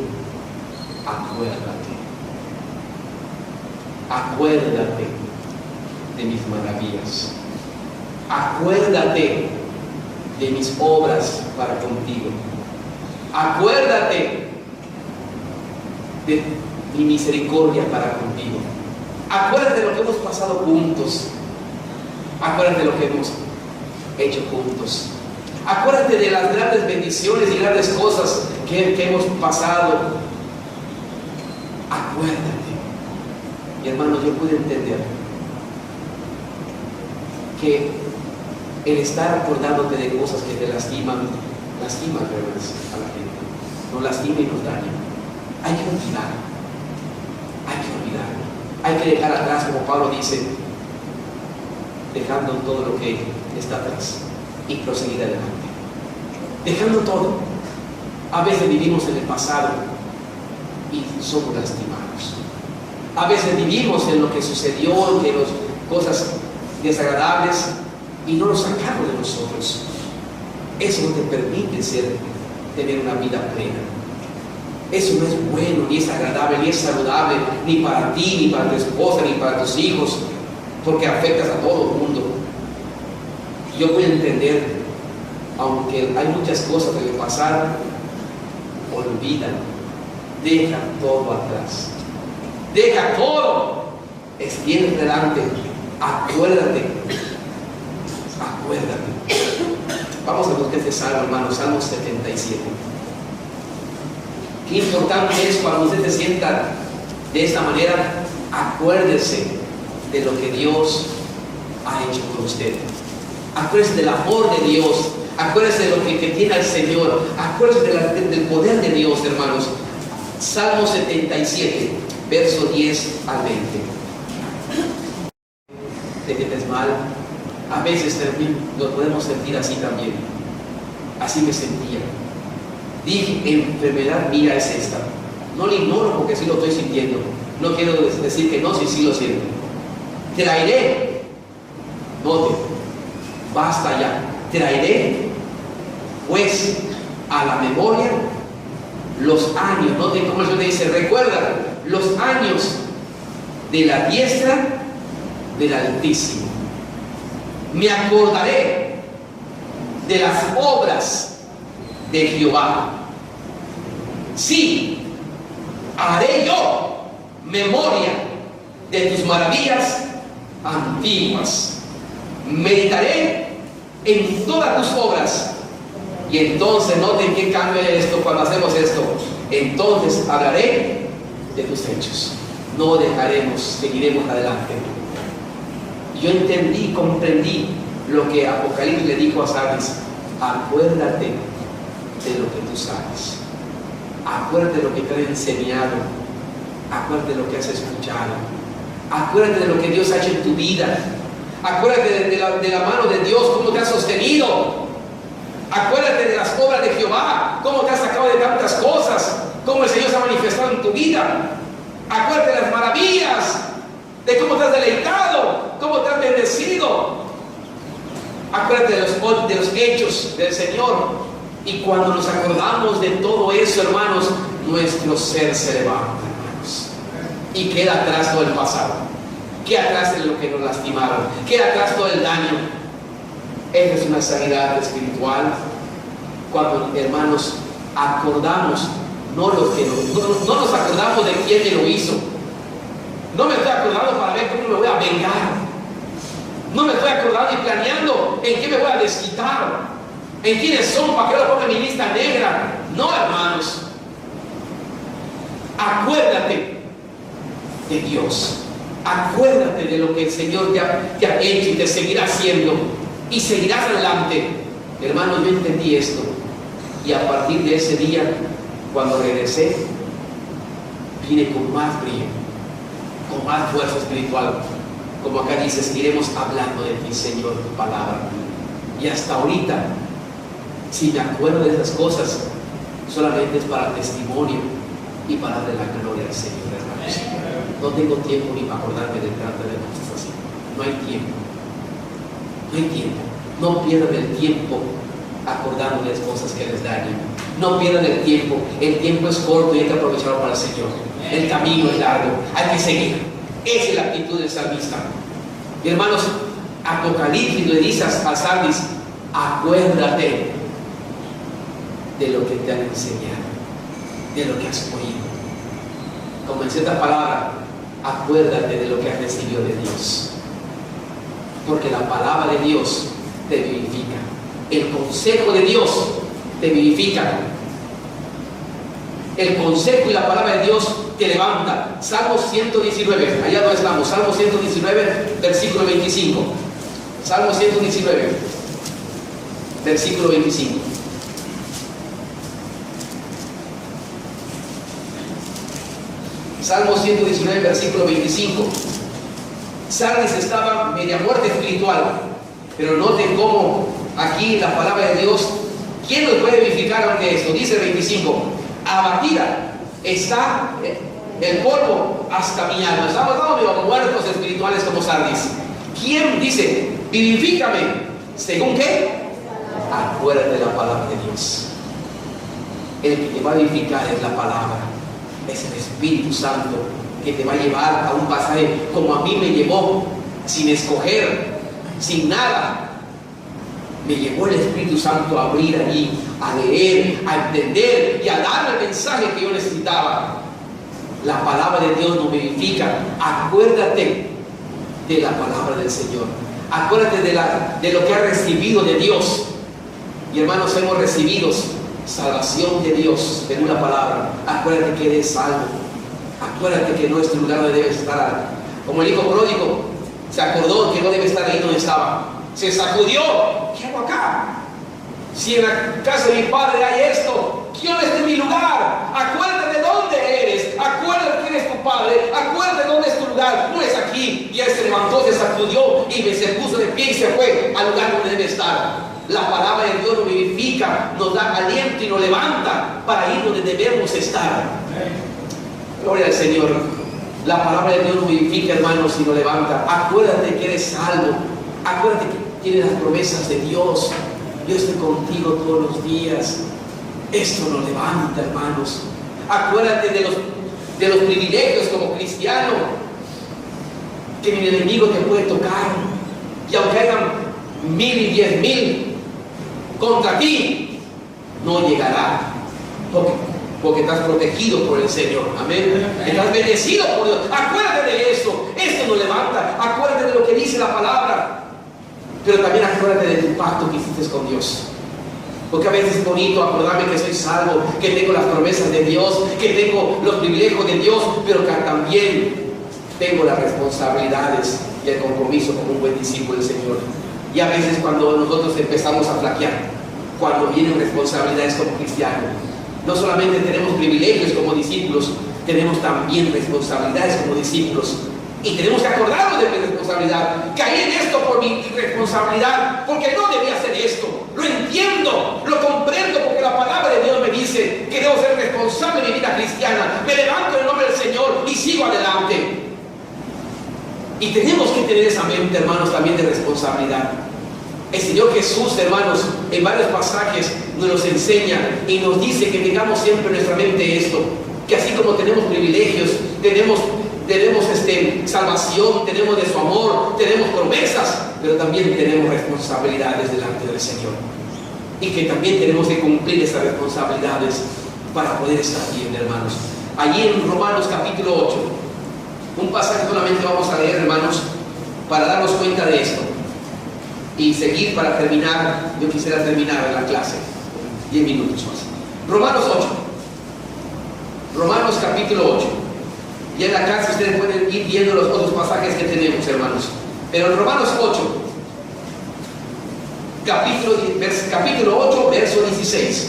acuérdate de mis maravillas, acuérdate de mis obras para contigo, acuérdate de mi misericordia para contigo, acuérdate de lo que hemos pasado juntos, acuérdate de lo que hemos hecho juntos. Acuérdate de las grandes bendiciones y grandes cosas que hemos pasado. Acuérdate. Mi hermano, yo pude entender que el estar acordándote de cosas que te lastiman, ¿verdad?, a la gente. Nos lastima y nos daña. Hay que olvidar. Hay que olvidar. Hay que dejar atrás, como Pablo dice, dejando todo lo que está atrás y proseguir adelante. Dejando todo. A veces vivimos en el pasado y somos lastimados. A veces vivimos en lo que sucedió, en las cosas desagradables, y no lo sacamos de nosotros. Eso no te permite tener una vida plena. Eso no es bueno, ni es agradable, ni es saludable, ni para ti, ni para tu esposa, ni para tus hijos, porque afectas a todo el mundo. Yo voy a entender, aunque hay muchas cosas que le pasaron, olvídalo, deja todo atrás, deja todo, extiende delante, acuérdate. Vamos a buscar este salmo, hermano, Salmo 77. Qué importante es cuando usted se sienta de esta manera. Acuérdese de lo que Dios ha hecho por usted. Acuérdese del amor de Dios. Acuérdese de lo que tiene el Señor. Acuérdese del poder de Dios, hermanos. Salmo 77, verso 10 al 20. ¿Te sientes mal? A veces nos podemos sentir así también. Así me sentía. Dije, enfermedad mía es esta. No lo ignoro porque sí lo estoy sintiendo. No quiero decir que no, si sí lo siento. Traeré, note, basta ya. Traeré, pues, a la memoria los años. Note cómo el Señor dice, recuerda los años de la diestra del Altísimo. Me acordaré de las obras de Jehová. Sí, haré yo memoria de tus maravillas antiguas. Meditaré en todas tus obras. Y entonces, noten qué cambia esto cuando hacemos esto. Entonces hablaré de tus hechos. No dejaremos, seguiremos adelante. Yo entendí, comprendí lo que Apocalipsis le dijo a Sardis. Acuérdate de lo que tú sabes. Acuérdate de lo que te han enseñado. Acuérdate de lo que has escuchado. Acuérdate de lo que Dios ha hecho en tu vida. Acuérdate de la mano de Dios, cómo te ha sostenido. Acuérdate de las obras de Jehová, cómo te ha sacado de tantas cosas, cómo el Señor se ha manifestado en tu vida. Acuérdate de las maravillas, de cómo te has deleitado, cómo te has bendecido. Acuérdate de los hechos del Señor. Y cuando nos acordamos de todo eso, hermanos, nuestro ser se levanta, hermanos, y queda atrás todo el pasado, queda atrás de lo que nos lastimaron, queda atrás todo el daño. Esa es una sanidad espiritual. Cuando, hermanos, acordamos, no nos acordamos de quién me lo hizo. No me estoy acordando para ver cómo me voy a vengar. No me estoy acordando y planeando en qué me voy a desquitar, en quiénes son, para que lo ponga en mi lista negra. No, hermanos. Acuérdate de Dios. Acuérdate de lo que el Señor te ha hecho y te seguirá haciendo. Y seguirás adelante. Hermanos, yo entendí esto. Y a partir de ese día, cuando regresé, vine con más brillo, con más fuerza espiritual. Como acá dice, seguiremos hablando de ti, Señor, tu palabra. Y hasta ahorita, si me acuerdo de esas cosas, solamente es para testimonio y para darle la gloria al Señor, hermanos. No tengo tiempo ni para acordarme de cosas así. No hay tiempo. No hay tiempo. No pierdan el tiempo acordando de las cosas que les dañan. No pierdan el tiempo. El tiempo es corto y hay que aprovecharlo para el Señor. El camino es largo. Hay que seguir. Esa es la actitud del salmista. Y hermanos, Apocalipsis le dice a Sardis, acuérdate de lo que te han enseñado, de lo que has oído. Como en cierta palabra, acuérdate de lo que has recibido de Dios. Porque la palabra de Dios te vivifica. El consejo de Dios te vivifica. El consejo y la palabra de Dios te levanta. Salmo 119, allá donde estamos, Salmo 119, versículo 25. Salmo 119, versículo 25. Salmo 119, versículo 25. Sardis estaba media muerte espiritual, pero noten cómo aquí la palabra de Dios, ¿quién nos puede vivificar ante esto? Dice el 25, abatida está el polvo hasta mi alma. Estamos medio muertos espirituales como Sardis. ¿Quién dice, vivifícame? ¿Según qué? Acuérdate de la palabra de Dios. El que te va a vivificar es la palabra. Es el Espíritu Santo que te va a llevar a un pasaje como a mí me llevó, sin escoger, sin nada. Me llevó el Espíritu Santo a abrir allí, a leer, a entender y a darme el mensaje que yo necesitaba. La palabra de Dios nos vivifica. Acuérdate de la palabra del Señor. Acuérdate de lo que has recibido de Dios. Y hermanos, hemos recibido salvación de Dios en una palabra. Acuérdate que eres salvo. Acuérdate que nuestro lugar donde debe estar. Como el hijo pródigo se acordó que no debe estar ahí donde estaba. Se sacudió. ¿Qué hago acá? Si en la casa de mi padre hay esto, yo no estoy en mi lugar. Acuérdate de dónde eres. Acuérdate quién es tu padre. Acuérdate dónde es tu lugar. No es aquí. Y él se levantó, se sacudió y se puso de pie y se fue al lugar donde debe estar. La palabra de Dios nos vivifica, nos da aliento y nos levanta para ir donde debemos estar. Gloria al Señor. La palabra de Dios nos vivifica, hermanos, y nos levanta. Acuérdate que eres salvo. Acuérdate que tienes las promesas de Dios. Yo estoy contigo todos los días. Esto nos levanta, hermanos. Acuérdate de los privilegios como cristiano, que mi enemigo te puede tocar. Y aunque hayan 1000 y 10,000 contra ti, no llegará, porque estás protegido por el Señor. Amén. Estás bendecido por Dios. Acuérdate de esto. Esto nos levanta. Acuérdate de lo que dice la palabra. Pero también acuérdate de tu pacto que hiciste con Dios. Porque a veces es bonito acordarme que soy salvo, que tengo las promesas de Dios, que tengo los privilegios de Dios, pero que también tengo las responsabilidades y el compromiso como un buen discípulo del Señor. Y a veces cuando nosotros empezamos a flaquear, cuando vienen responsabilidades como cristianos, no solamente tenemos privilegios como discípulos, tenemos también responsabilidades como discípulos. Y tenemos que acordarnos de mi responsabilidad. Caí en esto por mi responsabilidad, porque no debía hacer esto. Lo entiendo, lo comprendo, porque la palabra de Dios me dice que debo ser responsable de mi vida cristiana. Me levanto en el nombre del Señor y sigo adelante. Y tenemos que tener esa mente, hermanos, también de responsabilidad. El Señor Jesús, hermanos, en varios pasajes nos enseña y nos dice que tengamos siempre en nuestra mente esto, que así como tenemos privilegios, tenemos salvación, tenemos de su amor, tenemos promesas, pero también tenemos responsabilidades delante del Señor. Y que también tenemos que cumplir esas responsabilidades para poder estar bien, hermanos. Allí en Romanos capítulo 8, un pasaje solamente vamos a leer, hermanos, para darnos cuenta de esto. Y seguir para terminar. Yo quisiera terminar la clase 10 minutos más. Romanos 8. Romanos capítulo 8. Y en la casa ustedes pueden ir viendo los otros pasajes que tenemos, hermanos. Pero en Romanos 8, capítulo 8, verso 16.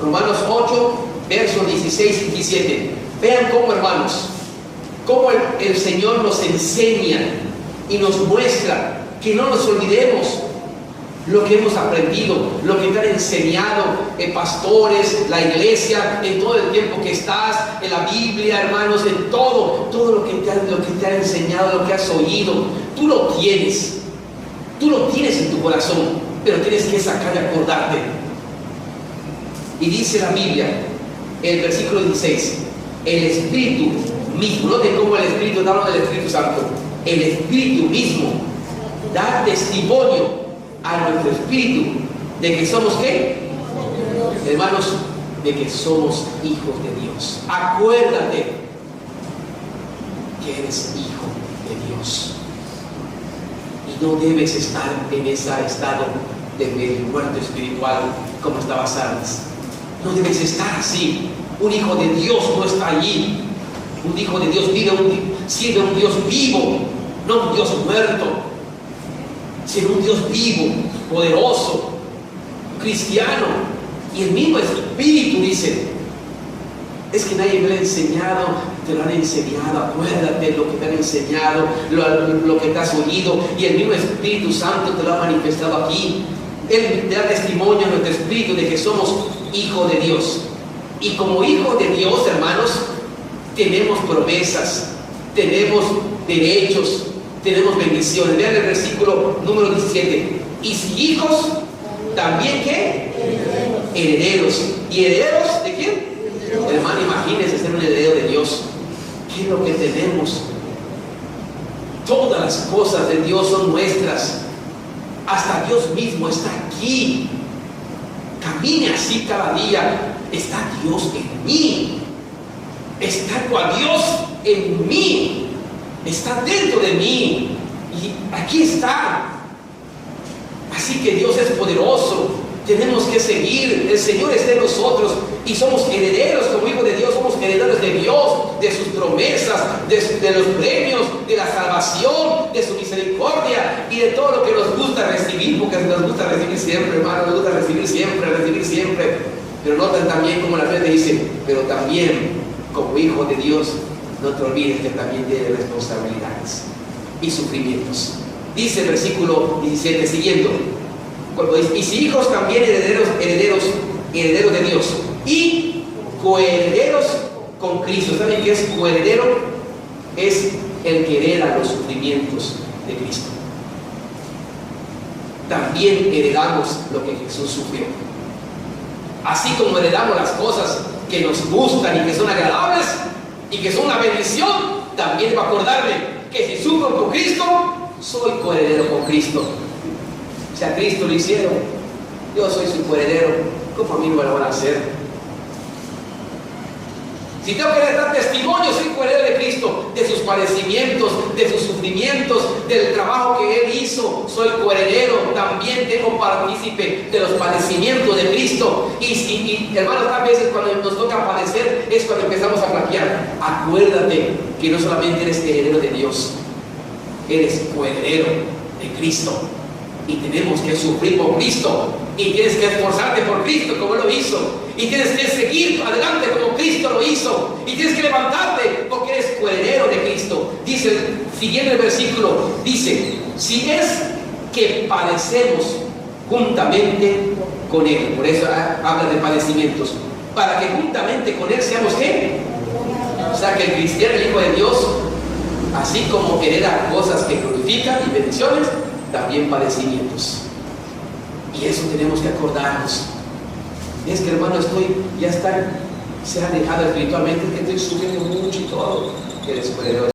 Romanos 8, verso 16 y 17. Vean cómo, hermanos, cómo el Señor nos enseña y nos muestra que no nos olvidemos lo que hemos aprendido, lo que te han enseñado pastores, la iglesia, en todo el tiempo que estás, en la Biblia, hermanos, en todo lo que te han enseñado, lo que has oído. Tú lo tienes en tu corazón, pero tienes que sacar y acordarte. Y dice la Biblia, el versículo 16, el Espíritu mismo, no de cómo el Espíritu, no hablo del Espíritu Santo, el Espíritu mismo da testimonio a nuestro espíritu de que somos ¿qué? Hermanos, de que somos hijos de Dios. Acuérdate que eres hijo de Dios. Y no debes estar en ese estado de medio muerto espiritual como estaba Sardes. No debes estar así. Un hijo de Dios no está allí. Un hijo de Dios sirve a un Dios vivo, no un Dios muerto, sino un Dios vivo, poderoso, cristiano. Y el mismo Espíritu dice, es que nadie me lo ha enseñado, te lo han enseñado, acuérdate lo que te han enseñado, lo que te has oído, y el mismo Espíritu Santo te lo ha manifestado aquí. Él da testimonio a nuestro espíritu de que somos hijos de Dios. Y como hijos de Dios, hermanos, tenemos promesas, tenemos derechos, tenemos bendiciones. Vean el versículo número 17. Y si hijos, también ¿qué? Herederos. ¿Y herederos de quién? Hermano, imagínense ser un heredero de Dios. ¿Qué es lo que tenemos? Todas las cosas de Dios son nuestras. Hasta Dios mismo está aquí. Camine así cada día. Está Dios en mí. Está cual Dios en mí. Está dentro de mí. Y aquí está. Así que Dios es poderoso. Tenemos que seguir. El Señor está en nosotros. Y somos herederos como hijos de Dios. Somos herederos de Dios, de sus promesas, de los premios, de la salvación, de su misericordia y de todo lo que nos gusta recibir. Porque nos gusta recibir siempre, hermano. Nos gusta recibir siempre. Pero notan también como la Biblia dice, pero también como hijo de Dios, no te olvides que también tiene responsabilidades y sufrimientos. Dice el versículo 17 siguiendo, y si hijos también herederos de Dios y coherederos con Cristo. ¿Saben qué es coheredero? Es el que hereda los sufrimientos de Cristo. También heredamos lo que Jesús sufrió. Así como heredamos las cosas que nos gustan y que son agradables y que son una bendición, también debo acordarme que si sufro con Cristo, soy coheredero con Cristo. Si a Cristo lo hicieron, yo soy su coheredero, ¿cómo a mí no me lo van a hacer? Si tengo que dar testimonio, soy coheredero de Cristo, de sus padecimientos, de sus sufrimientos, del trabajo que Él hizo, soy coheredero. También tengo partícipe de los padecimientos de Cristo. Y hermanos, a veces cuando nos toca padecer es cuando empezamos a flaquear. Acuérdate que no solamente eres heredero de Dios, eres coheredero de Cristo. Y tenemos que sufrir por Cristo. Y tienes que esforzarte por Cristo como Él lo hizo. Y tienes que seguir adelante como Cristo lo hizo. Y tienes que levantarte porque eres coheredero de Cristo. Dice, siguiendo el versículo, dice, si es que padecemos juntamente con Él. Por eso habla de padecimientos. Para que juntamente con Él seamos ¿qué? O sea que el cristiano, el Hijo de Dios, así como hereda cosas que glorifican y bendiciones, también padecimientos. Y eso tenemos que acordarnos. Es que, hermano, se ha alejado espiritualmente, que estoy sufriendo mucho y todo. Que después